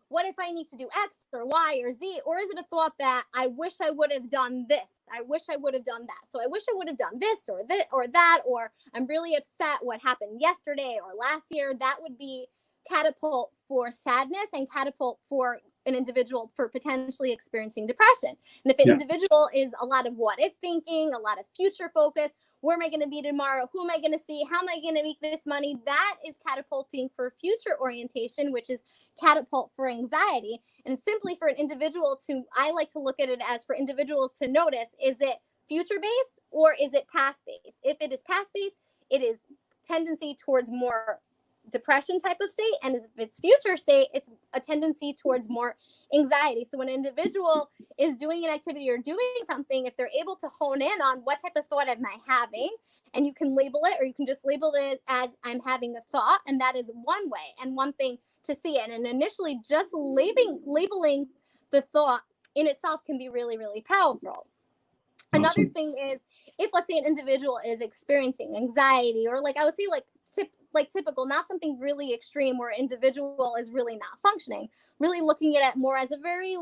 what if I need to do X or Y or Z? Or is it a thought that I wish I would have done this? I wish I would have done that. So I wish I would have done this or that, or I'm really upset what happened yesterday or last year. That would be catapult for sadness and catapult for an individual for potentially experiencing depression. And if an individual is a lot of what if thinking, a lot of future focus, where am I going to be tomorrow? Who am I going to see? How am I going to make this money? That is catapulting for future orientation, which is catapult for anxiety. And simply for an individual to, I like to look at it as for individuals to notice, is it future-based or is it past-based? If it is past-based, it is tendency towards more depression type of state, and if it's future state, it's a tendency towards more anxiety. So when an individual is doing an activity or doing something, if they're able to hone in on what type of thought am I having, and you can label it, or you can just label it as I'm having a thought, and that is one way and one thing to see it. And initially just labeling the thought in itself can be really, really powerful. Awesome. Another thing is, if let's say an individual is experiencing anxiety, or like I would say typical, not something really extreme where an individual is really not functioning, really looking at it more as a very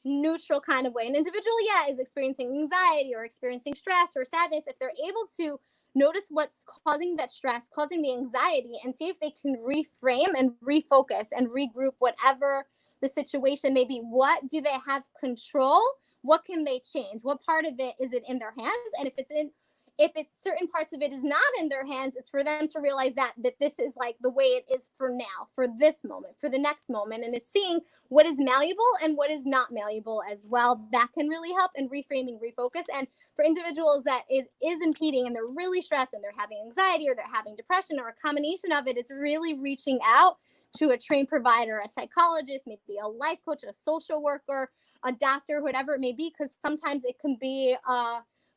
neutral kind of way. An individual, is experiencing anxiety or experiencing stress or sadness. If they're able to notice what's causing that stress, causing the anxiety, and see if they can reframe and refocus and regroup whatever the situation may be. What do they have control? What can they change? What part of it is it in their hands? And if it's certain parts of it is not in their hands, it's for them to realize that this is like the way it is for now, for this moment, for the next moment. And it's seeing what is malleable and what is not malleable as well. That can really help in reframing, refocus. And for individuals that it is impeding and they're really stressed and they're having anxiety or they're having depression or a combination of it, it's really reaching out to a trained provider, a psychologist, maybe a life coach, a social worker, a doctor, whatever it may be, because sometimes it can be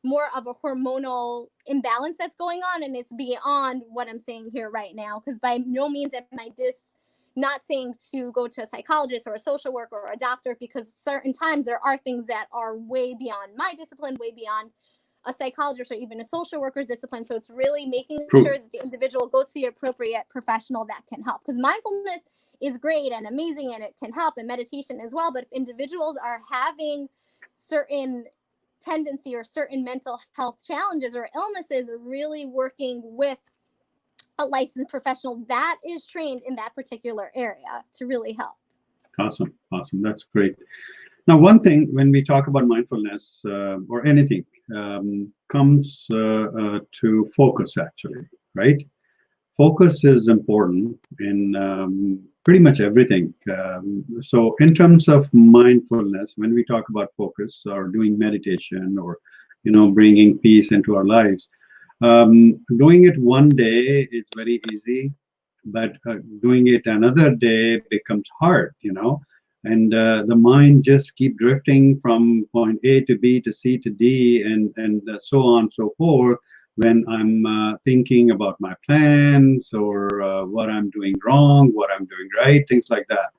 more of a hormonal imbalance that's going on, and it's beyond what I'm saying here right now, because by no means am I not saying to go to a psychologist or a social worker or a doctor, because certain times there are things that are way beyond my discipline, way beyond a psychologist or even a social worker's discipline. So it's really making sure that the individual goes to the appropriate professional that can help, because mindfulness is great and amazing and it can help, and meditation as well. But if individuals are having certain tendency or certain mental health challenges or illnesses, really working with a licensed professional that is trained in that particular area to really help. Awesome. That's great. Now, one thing when we talk about mindfulness or anything comes to focus, actually, right? Focus is important in pretty much everything. So in terms of mindfulness, when we talk about focus or doing meditation or, bringing peace into our lives, doing it one day is very easy, but doing it another day becomes hard. And the mind just keep drifting from point A to B to C to D and so on so forth when I'm thinking about my plans or what I'm doing wrong, what I'm doing right, things like that.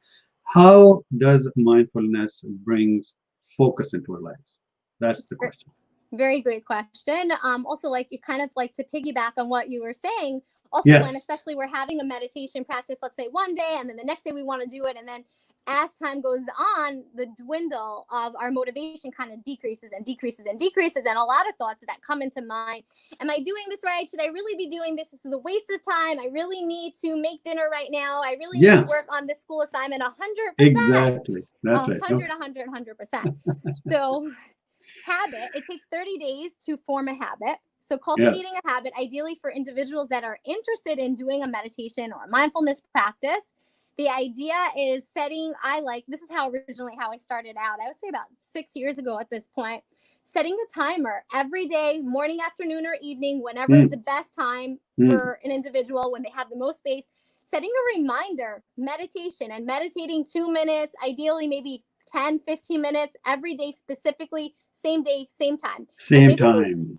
How does mindfulness brings focus into our lives? That's the question. Very great question. Also, like you kind of like to piggyback on what you were saying. Also, Yes. when especially we're having a meditation practice, let's say one day, and then the next day we want to do it, and then as time goes on, the dwindle of our motivation kind of decreases and decreases and decreases, and a lot of thoughts that come into mind. Am I doing this right? Should I really be doing this? This is a waste of time. I really need to make dinner right now. I really need to work on this school assignment 100%. Exactly. That's 100, 100%. So habit, it takes 30 days to form a habit. So cultivating a habit, ideally for individuals that are interested in doing a meditation or a mindfulness practice, the idea is this is how I started out. I would say about 6 years ago at this point, setting a timer every day, morning, afternoon, or evening, whenever is the best time for an individual when they have the most space, setting a reminder, meditation, and meditating 2 minutes, ideally maybe 10, 15 minutes every day, specifically same day, same time. Same time.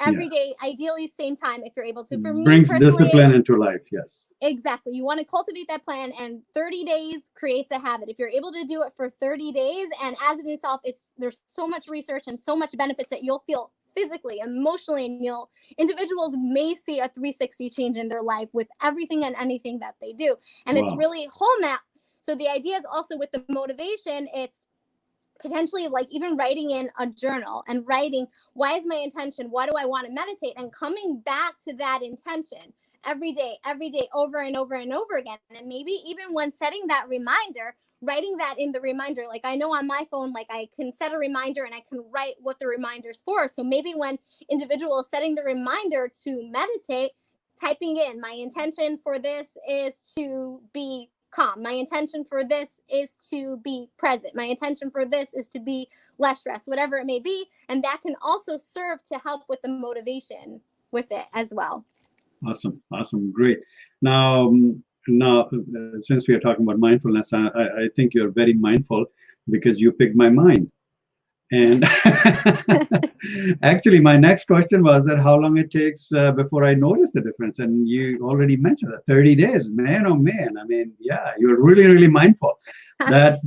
Every day, ideally same time if you're able to. For me brings personally, discipline into life. Yes. Exactly. You want to cultivate that plan, and 30 days creates a habit. If you're able to do it for 30 days, and as in itself, there's so much research and so much benefits that you'll feel physically, emotionally, and individuals may see a 360 change in their life with everything and anything that they do. And It's really whole map. So the idea is also with the motivation, it's potentially like even writing in a journal and writing, why is my intention? Why do I want to meditate? And coming back to that intention every day, over and over and over again. And maybe even when setting that reminder, writing that in the reminder, like I know on my phone, like I can set a reminder and I can write what the reminder's for. So maybe when individual is setting the reminder to meditate, typing in, my intention for this is to be calm. My intention for this is to be present. My intention for this is to be less stressed, whatever it may be. And that can also serve to help with the motivation with it as well. Awesome, great. Now, since we are talking about mindfulness, I think you're very mindful because you picked my mind. And actually, my next question was that how long it takes before I notice the difference. And you already mentioned that 30 days. Man, oh man. I mean, yeah, you're really, really mindful. Yeah.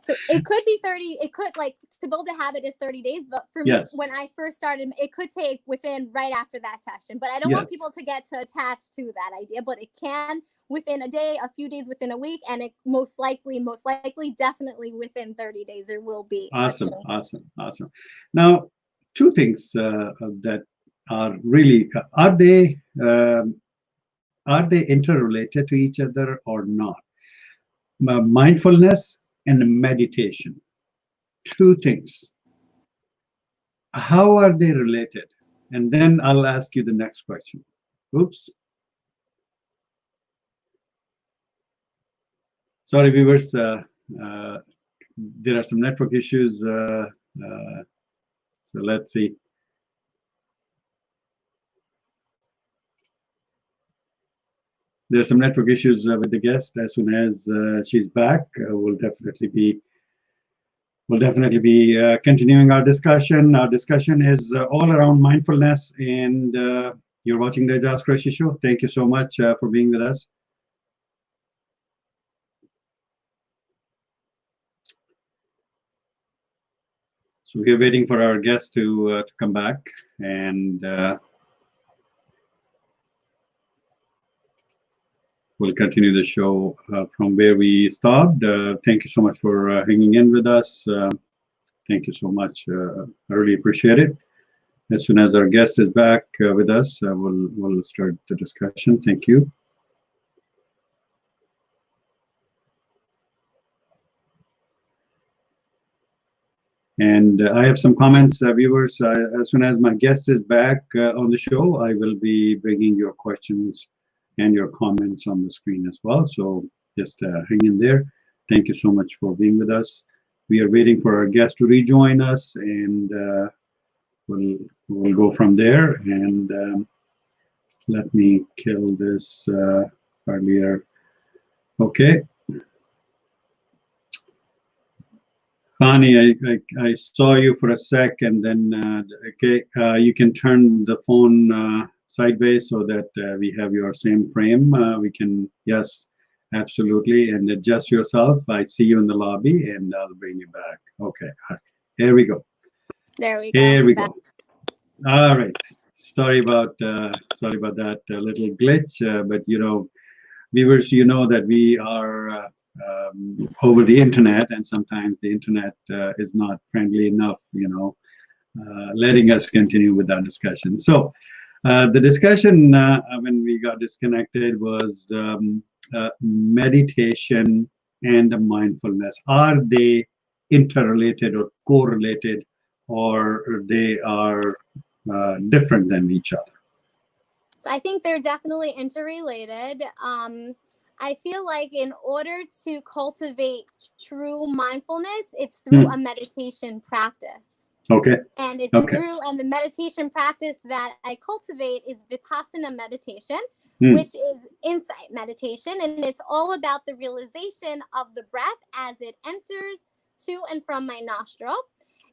So it could be 30. It could, like, to build a habit is 30 days. But for me, when I first started, it could take within right after that session. But I don't want people to get too attached to that idea. But it can within a day, a few days within a week, and it most likely, definitely within 30 days, there will be. Awesome. Now, two things that are really, are they interrelated to each other or not? Mindfulness and meditation. Two things. How are they related? And then I'll ask you the next question. Oops. Sorry, viewers. There are some network issues. So let's see. There are some network issues with the guest. As soon as she's back, we'll definitely be continuing our discussion. Our discussion is all around mindfulness, and you're watching the Aijaz Qureshi Show. Thank you so much for being with us. So we're waiting for our guest to come back, and we'll continue the show from where we stopped. Thank you so much for hanging in with us. Thank you so much. I really appreciate it. As soon as our guest is back with us, we'll start the discussion. Thank you. And I have some comments, viewers. As soon as my guest is back on the show, I will be bringing your questions and your comments on the screen as well. So just hang in there. Thank you so much for being with us. We are waiting for our guest to rejoin us, and we'll go from there. And let me kill this earlier. Okay. Chanie, I saw you for a sec, and then okay, you can turn the phone sideways so that we have your same frame. We can, yes, absolutely, and adjust yourself. I see you in the lobby, and I'll bring you back. Okay, here we go. There we go. Here we go. All right. Sorry about that little glitch, but viewers, you know that we are over the internet, and sometimes the internet is not friendly enough, letting us continue with our discussion. So the discussion when we got disconnected was meditation and mindfulness. Are they interrelated or correlated, or they are different than each other? So I think they're definitely interrelated. I feel like in order to cultivate true mindfulness, it's through a meditation practice. Okay. And it's and the meditation practice that I cultivate is Vipassana meditation, which is insight meditation. And it's all about the realization of the breath as it enters to and from my nostril.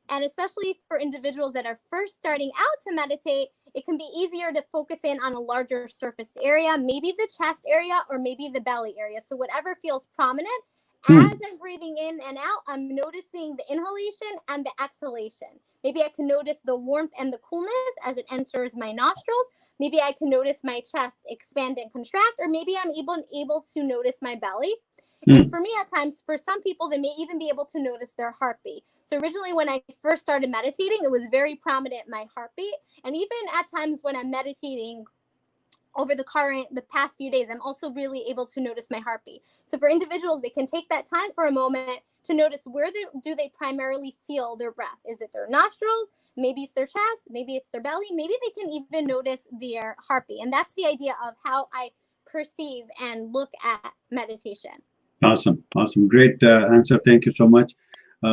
And especially for individuals that are first starting out to meditate, it can be easier to focus in on a larger surface area, maybe the chest area or maybe the belly area. So whatever feels prominent, as I'm breathing in and out, I'm noticing the inhalation and the exhalation. Maybe I can notice the warmth and the coolness as it enters my nostrils. Maybe I can notice my chest expand and contract, or maybe I'm able to notice my belly. And for me, at times, for some people, they may even be able to notice their heartbeat. So originally, when I first started meditating, it was very prominent, my heartbeat. And even at times when I'm meditating over the past few days, I'm also really able to notice my heartbeat. So for individuals, they can take that time for a moment to notice where do they primarily feel their breath. Is it their nostrils? Maybe it's their chest. Maybe it's their belly. Maybe they can even notice their heartbeat. And that's the idea of how I perceive and look at meditation. Awesome. Great answer. Thank you so much.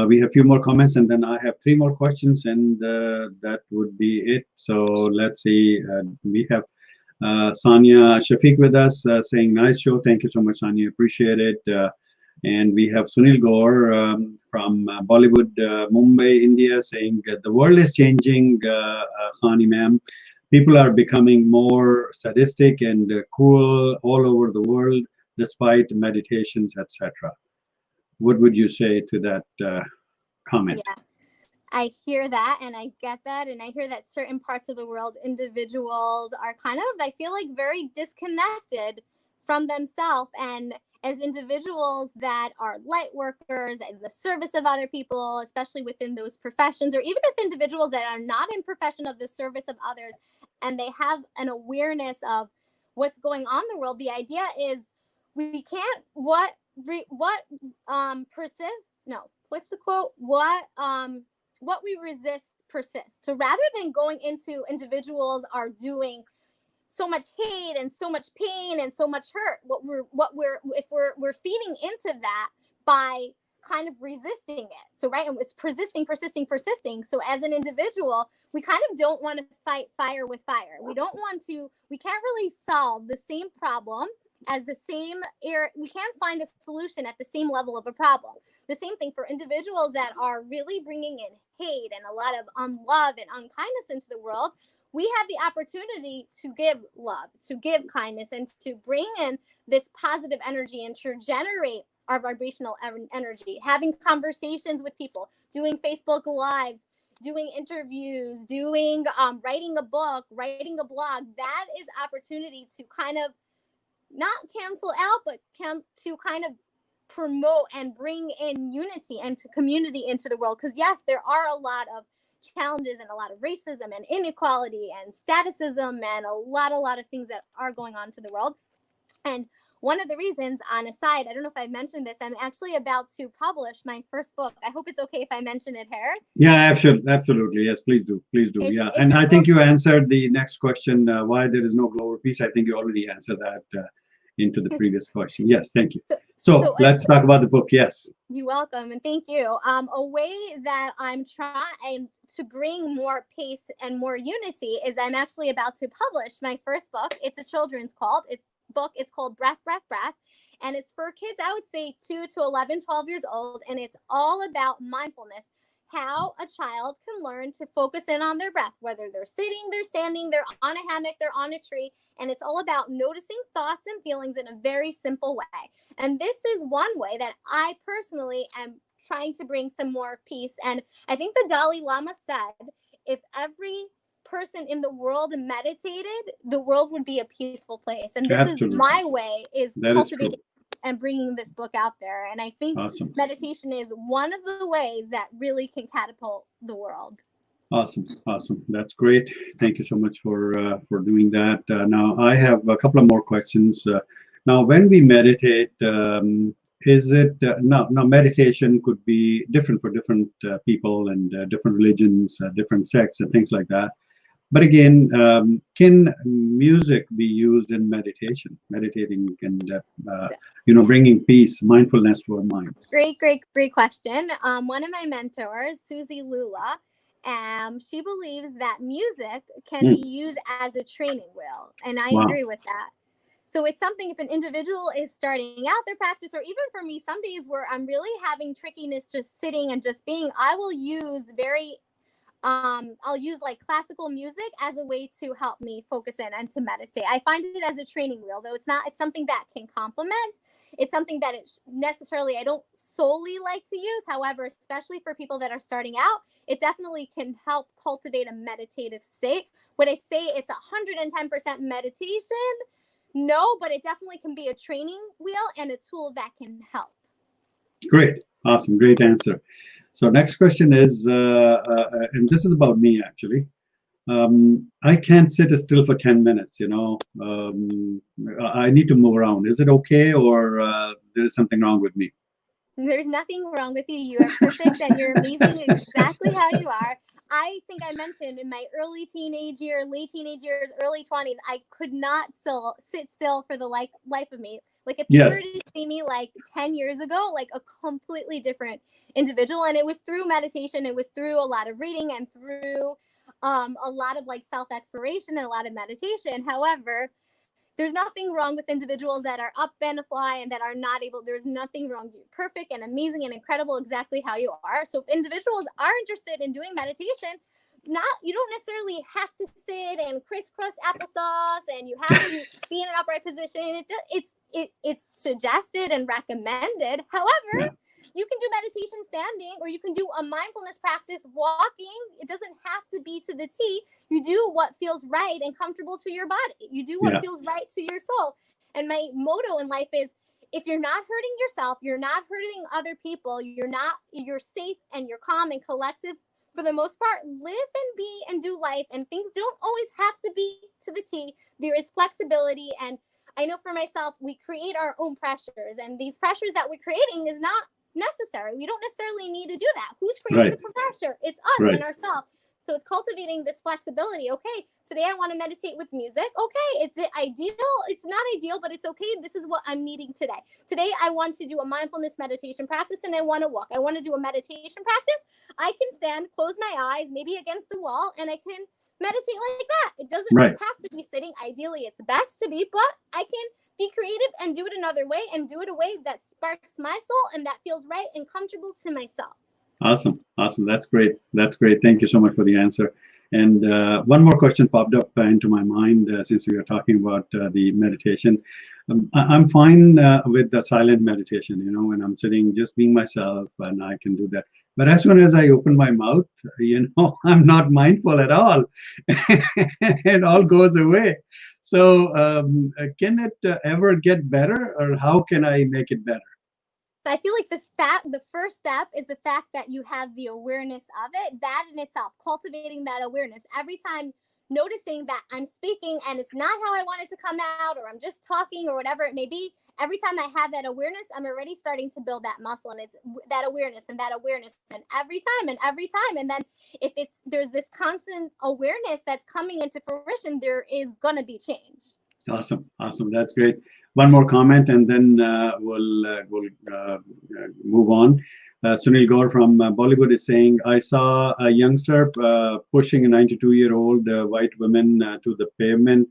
We have a few more comments, and then I have 3 more questions, and that would be it. So let's see. We have Sanya Shafiq with us saying, nice show. Thank you so much, Sanya. Appreciate it. And we have Sunil Gaur from Bollywood, Mumbai, India, saying the world is changing, Chanie ma'am. People are becoming more sadistic and cruel all over the world, despite meditations, etc. What would you say to that comment? Yeah, I hear that and I get that. And I hear that certain parts of the world, individuals are kind of, I feel like, very disconnected from themselves. And as individuals that are light workers in the service of other people, especially within those professions, or even if individuals that are not in profession of the service of others, and they have an awareness of what's going on in the world, the idea is we can't, what persists, no, what's the quote? What we resist persists. So rather than going into individuals are doing so much hate and so much pain and so much hurt, if we're feeding into that by kind of resisting it. So right, and it's persisting. So as an individual, we kind of don't want to fight fire with fire. We can't really solve the same problem as the same area. We can't find a solution at the same level of a problem. The same thing for individuals that are really bringing in hate and a lot of unlove and unkindness into the world. We have the opportunity to give love, to give kindness, and to bring in this positive energy and to generate our vibrational energy, having conversations with people, doing Facebook Lives, doing interviews, doing writing a book, writing a blog. That is opportunity to kind of not cancel out, but to kind of promote and bring in unity and to community into the world. Because yes, there are a lot of challenges and a lot of racism and inequality and statusism and a lot of things that are going on to the world. And one of the reasons, on a side, I don't know if I mentioned this, I'm actually about to publish my first book. I hope it's okay if I mention it here. Yeah, absolutely. Yes, please do. Please do. Yeah. It's And a I book. think you answered the next question, why there is no global peace. I think you already answered that into the previous question. Yes, thank you. So let's talk about the book. Yes. You're welcome, and thank you. A way that I'm trying to bring more peace and more unity is I'm actually about to publish my first book. It's a children's book. It's called Breath, Breath, Breath. And it's for kids, I would say 2 to 11, 12 years old. And it's all about mindfulness, how a child can learn to focus in on their breath, whether they're sitting, they're standing, they're on a hammock, they're on a tree. And it's all about noticing thoughts and feelings in a very simple way. And this is one way that I personally am trying to bring some more peace. And I think the Dalai Lama said, if every person in the world meditated, the world would be a peaceful place. And this Absolutely. is my way, is That cultivating is and bringing this book out there. And I think awesome. meditation is one of the ways that really can catapult the world. Awesome. That's great. Thank you so much for doing that. Now I have a couple of more questions. Now, when we meditate, is it now meditation could be different for different people and different religions, different sects, and things like that. But again, can music be used in meditating and bringing peace, mindfulness to our minds? Great question. One of my mentors, Susie Lula, she believes that music can be used as a training wheel, and I agree with that. So it's something, if an individual is starting out their practice, or even for me, some days where I'm really having trickiness just sitting and just being, I will use I'll use like classical music as a way to help me focus in and to meditate. I find it as a training wheel, though it's something that can complement. It's something that I don't solely like to use. However, especially for people that are starting out, it definitely can help cultivate a meditative state. Would I say it's 110% meditation? No, but it definitely can be a training wheel and a tool that can help. Great. Awesome. Great answer. So next question is, and this is about me actually. I can't sit still for 10 minutes, I need to move around. Is it okay, or there's something wrong with me? There's nothing wrong with you. You are perfect and you're amazing exactly how you are. I think I mentioned in my late teenage years, early 20s, I could not sit still for the life of me. Like if you were to see me like 10 years ago, like a completely different individual. And it was through meditation. It was through a lot of reading and through a lot of like self-exploration and a lot of meditation. However, there's nothing wrong with individuals that are up and fly and that are not able. There's nothing wrong. You're perfect and amazing and incredible exactly how you are. So if individuals are interested in doing meditation, you don't necessarily have to sit and crisscross applesauce and you have to be in an upright position. It's suggested and recommended. However, you can do meditation standing, or you can do a mindfulness practice walking. It doesn't have to be to the T. You do what feels right and comfortable to your body. You do what feels right to your soul. And my motto in life is, if you're not hurting yourself, you're not hurting other people, you're safe and you're calm and collective, for the most part, live and be and do life. And things don't always have to be to the T. There is flexibility. And I know for myself, we create our own pressures, and these pressures that we're creating is not necessary. We don't necessarily need to do that. Who's creating the pressure? It's us and ourselves. So it's cultivating this flexibility. Okay, today I want to meditate with music. Okay, is it ideal? It's not ideal, but it's okay. This is what I'm needing today. Today I want to do a mindfulness meditation practice and I want to walk. I want to do a meditation practice. I can stand, close my eyes, maybe against the wall, and I can meditate like that. It doesn't have to be sitting. Ideally, it's best to be, but I can be creative and do it another way, and do it a way that sparks my soul and that feels right and comfortable to myself. Awesome. That's great. Thank you so much for the answer. And one more question popped up into my mind since we were talking about the meditation. I'm fine with the silent meditation, when I'm sitting, just being myself, and I can do that. But as soon as I open my mouth, I'm not mindful at all. It all goes away. So can it ever get better, or how can I make it better? So I feel like the first step is the fact that you have the awareness of it, that in itself, cultivating that awareness. Every time noticing that I'm speaking and it's not how I want it to come out, or I'm just talking, or whatever it may be, every time I have that awareness, I'm already starting to build that muscle, and it's that awareness and every time. And then if there's this constant awareness that's coming into fruition, there is going to be change. Awesome. That's great. One more comment, and then we'll move on. Sunil Gaur from Bollywood is saying, I saw a youngster pushing a 92-year-old white woman to the pavement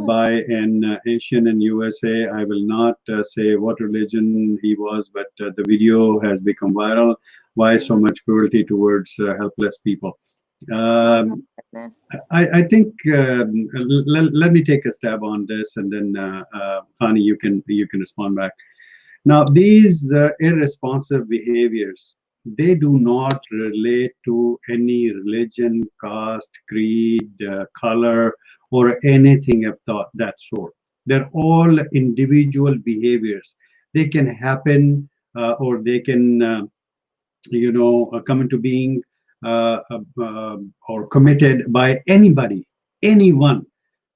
by an Asian in USA. I will not say what religion he was, but the video has become viral. Why so much cruelty towards helpless people? I think let me take a stab on this, and then Chanie, you can respond back. Now, these irresponsive behaviors, they do not relate to any religion, caste, creed, color, or anything of that sort. They're all individual behaviors. They can happen, or they can, come into being or committed by anybody, anyone.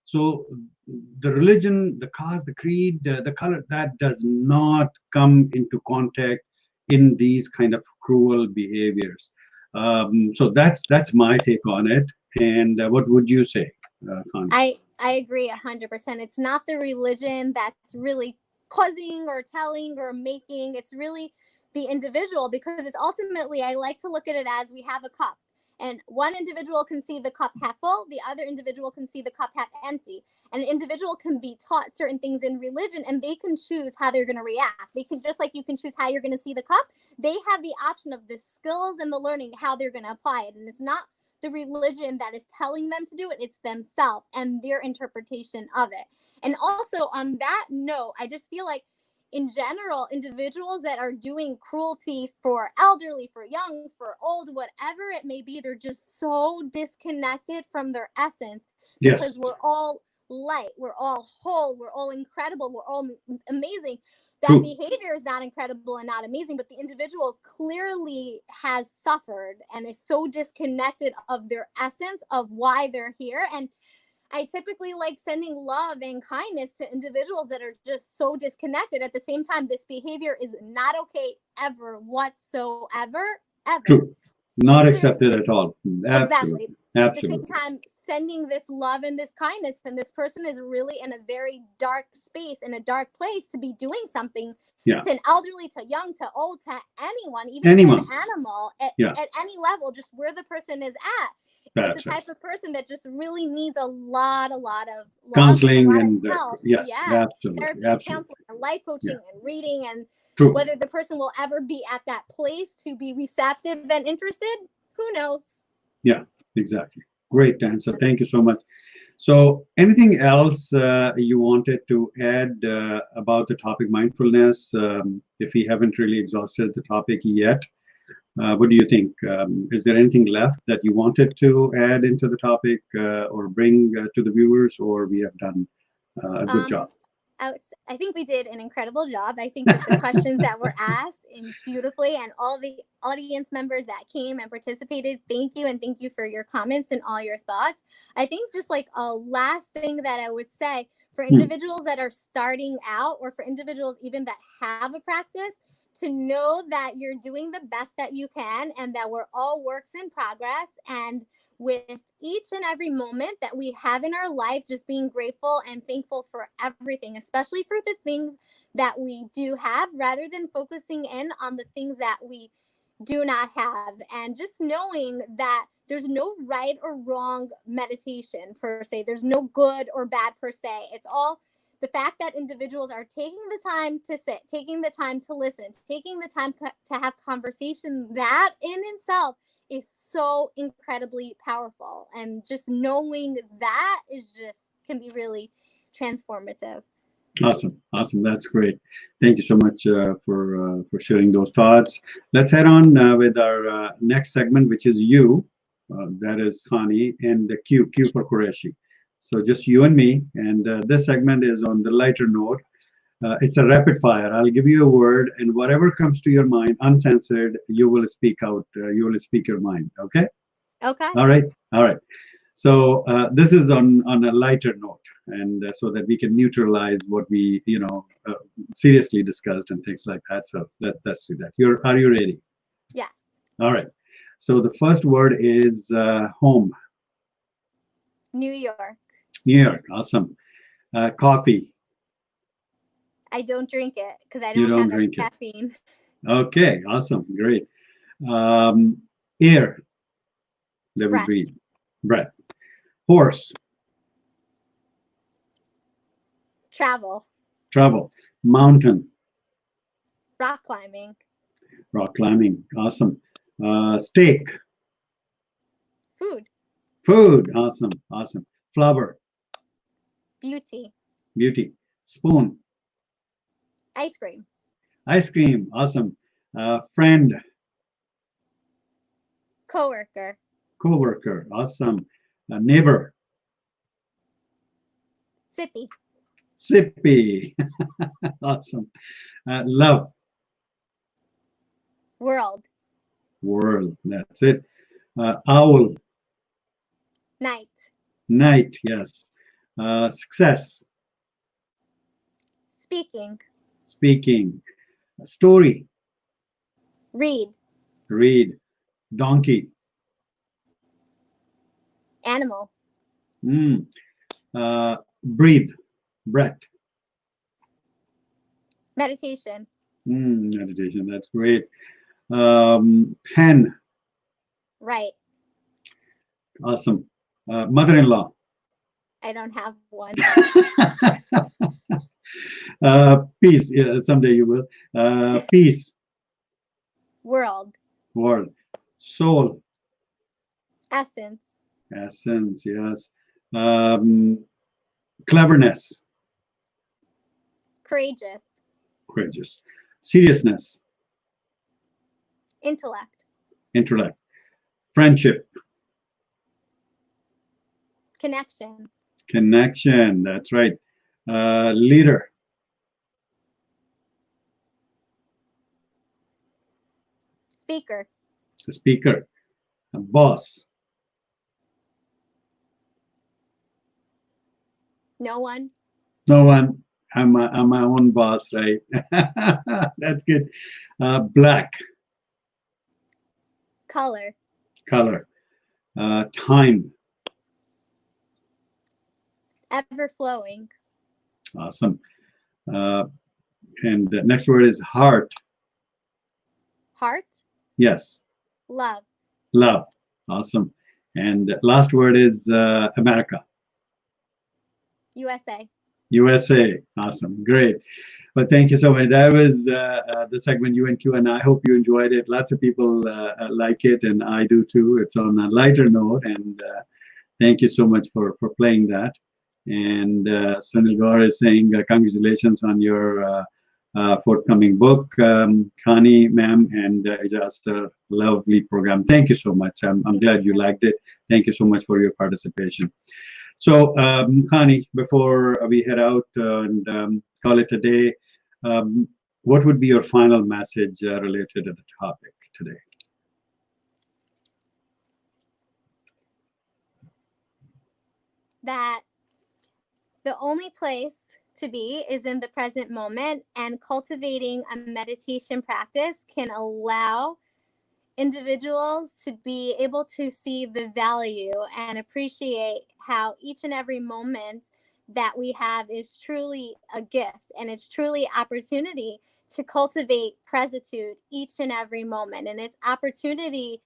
So the religion, the caste, the creed, the color, that does not come into contact in these kind of cruel behaviors. So that's my take on it. And what would you say, Chanie? I agree 100%. It's not the religion that's really causing or telling or making. It's really the individual, because it's ultimately, I like to look at it as we have a cup. And one individual can see the cup half full, the other individual can see the cup half empty. And an individual can be taught certain things in religion, and they can choose how they're going to react. They can, just like you can choose how you're going to see the cup, they have the option of the skills and the learning, how they're going to apply it. And it's not the religion that is telling them to do it, it's themselves and their interpretation of it. And also on that note, I just feel like in general, individuals that are doing cruelty for elderly, for young, for old, whatever it may be, they're just so disconnected from their essence. Yes. Because we're all light, we're all whole, we're all incredible, we're all amazing. That behavior is not incredible and not amazing, but the individual clearly has suffered and is so disconnected of their essence of why they're here. And I typically like sending love and kindness to individuals that are just so disconnected. At the same time, this behavior is not okay ever whatsoever, ever. True. Not accepted at all. Exactly. Absolutely. At the same time, sending this love and this kindness, and this person is really in a very dark space, in a dark place to be doing something to an elderly, to young, to old, to anyone, even to an animal at any level, just where the person is at. That's it's a type of person that just really needs a lot of counseling and help. Absolutely, therapy, counseling, and life coaching, and reading, and whether the person will ever be at that place to be receptive and interested, who knows? Yeah, exactly. Great answer. Thank you so much. So, anything else you wanted to add about the topic mindfulness? If we haven't really exhausted the topic yet. What do you think? Is there anything left that you wanted to add into the topic or bring to the viewers, or we have done a good job? I think we did an incredible job. I think that the questions that were asked beautifully, and all the audience members that came and participated, thank you. And thank you for your comments and all your thoughts. I think just like a last thing that I would say for individuals that are starting out, or for individuals even that have a practice, to know that you're doing the best that you can, and that we're all works in progress. And with each and every moment that we have in our life, just being grateful and thankful for everything, especially for the things that we do have, rather than focusing in on the things that we do not have. And just knowing that there's no right or wrong meditation per se. There's no good or bad per se. It's all the fact that individuals are taking the time to sit, taking the time to listen, taking the time to have conversation. That in itself is so incredibly powerful. And just knowing that can be really transformative. Awesome. That's great. Thank you so much for sharing those thoughts. Let's head on with our next segment, which is you. That is Chanie, and the Q for Qureshi. So just you and me, and this segment is on the lighter note. It's a rapid fire. I'll give you a word, and whatever comes to your mind, uncensored, you will speak out. You will speak your mind. Okay? Okay. All right. So this is on a lighter note. and so that we can neutralize what we, seriously discussed and things like that. So let's do that. Are you ready? Yes. All right. So the first word is home. New York. New York. Awesome. Coffee. I don't drink it because I You don't don't have drink any it. caffeine. Okay. Awesome. Great. Air that we Breath. breathe. Breath. Horse. Travel. Travel. Mountain. Rock climbing. Rock climbing. Awesome. Steak. Food. Food. Awesome. Awesome. Flower. Beauty. Beauty. Spoon. Ice cream. Ice cream. Awesome. Friend. Coworker. Coworker. Awesome. Neighbor. Sippy. Sippy. Awesome. Love. World. World. That's it. Owl. Night. Night. Yes. Success. Speaking. Speaking. Story. Read. Read. Donkey. Animal. Breathe. Breath. Meditation. Meditation. That's great. Pen. Right. Awesome. Mother-in-law. I don't have one. Peace. Yeah, someday you will. Peace. World. World. Soul. Essence. Essence. Yes. Cleverness. Courageous. Courageous. Seriousness. Intellect. Intellect. Friendship. Connection. Connection. That's right. Leader. Speaker. Speaker. Boss. No one. No one. I'm my own boss, right? That's good. Black. Color. Color. Time. Ever flowing. Awesome. And the next word is heart. Heart. Yes. Love. Love. Awesome. And last word is America. USA. USA. Awesome. Great. Well, thank you so much. That was the segment UNQ, and I hope you enjoyed it. Lots of people like it, and I do too. It's on a lighter note, and thank you so much for playing that. And Sunil Gaur is saying congratulations on your forthcoming book, Chanie ma'am and Aijaz, lovely program. Thank you so much. I'm glad you liked it. Thank you so much for your participation. So, Chanie, before we head out and call it a day, what would be your final message related to the topic today? That the only place to be is in the present moment, and cultivating a meditation practice can allow individuals to be able to see the value and appreciate how each and every moment that we have is truly a gift, and it's truly opportunity to cultivate gratitude each and every moment, and it's opportunity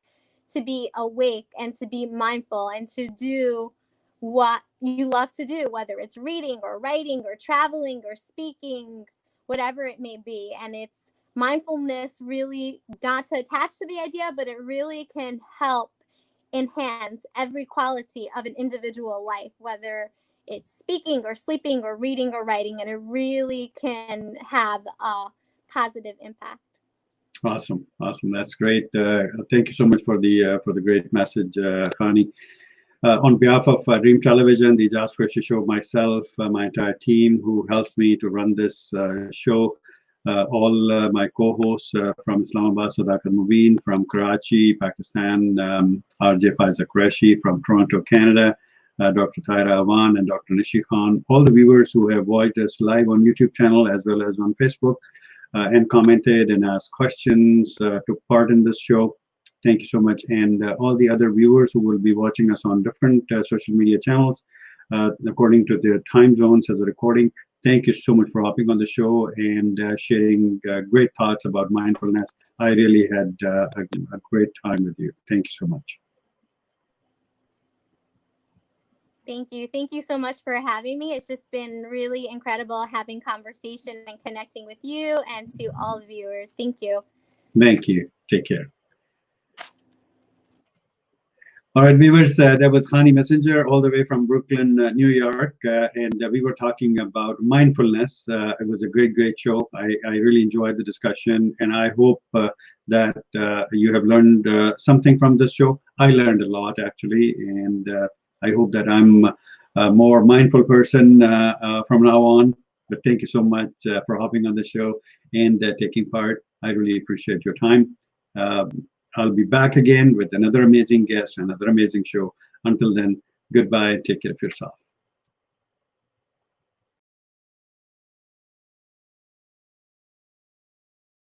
to be awake and to be mindful and to do what you love to do, whether it's reading or writing or traveling or speaking, whatever it may be. And it's mindfulness, really, not to attach to the idea, but it really can help enhance every quality of an individual life, whether it's speaking or sleeping or reading or writing, and it really can have a positive impact. Awesome, awesome. That's great. Thank you so much for the great message, Chanie. On behalf of Dream Television, the Aijaz Qureshi Show, myself, my entire team who helps me to run this show, all my co-hosts from Islamabad, Sadaqat Mubin, from Karachi, Pakistan, Aijaz Qureshi from Toronto, Canada, Dr. Taira Awan and Dr. Nishi Khan, all the viewers who have watched us live on YouTube channel as well as on Facebook and commented and asked questions, took part in this show. Thank you so much. And all the other viewers who will be watching us on different social media channels, according to their time zones as a recording. Thank you so much for hopping on the show and sharing great thoughts about mindfulness. I really had a great time with you. Thank you so much. Thank you. Thank you so much for having me. It's just been really incredible having conversation and connecting with you and to all the viewers. Thank you. Thank you. Take care. All right, viewers, that was Chanie Messinger all the way from Brooklyn, New York, and we were talking about mindfulness. It was a great show. I really enjoyed the discussion, and I hope that you have learned something from this show. I learned a lot, actually, and I hope that I'm a more mindful person from now on. But thank you so much for hopping on the show and taking part. I really appreciate your time. I'll be back again with another amazing guest, another amazing show. Until then, goodbye. Take care of yourself.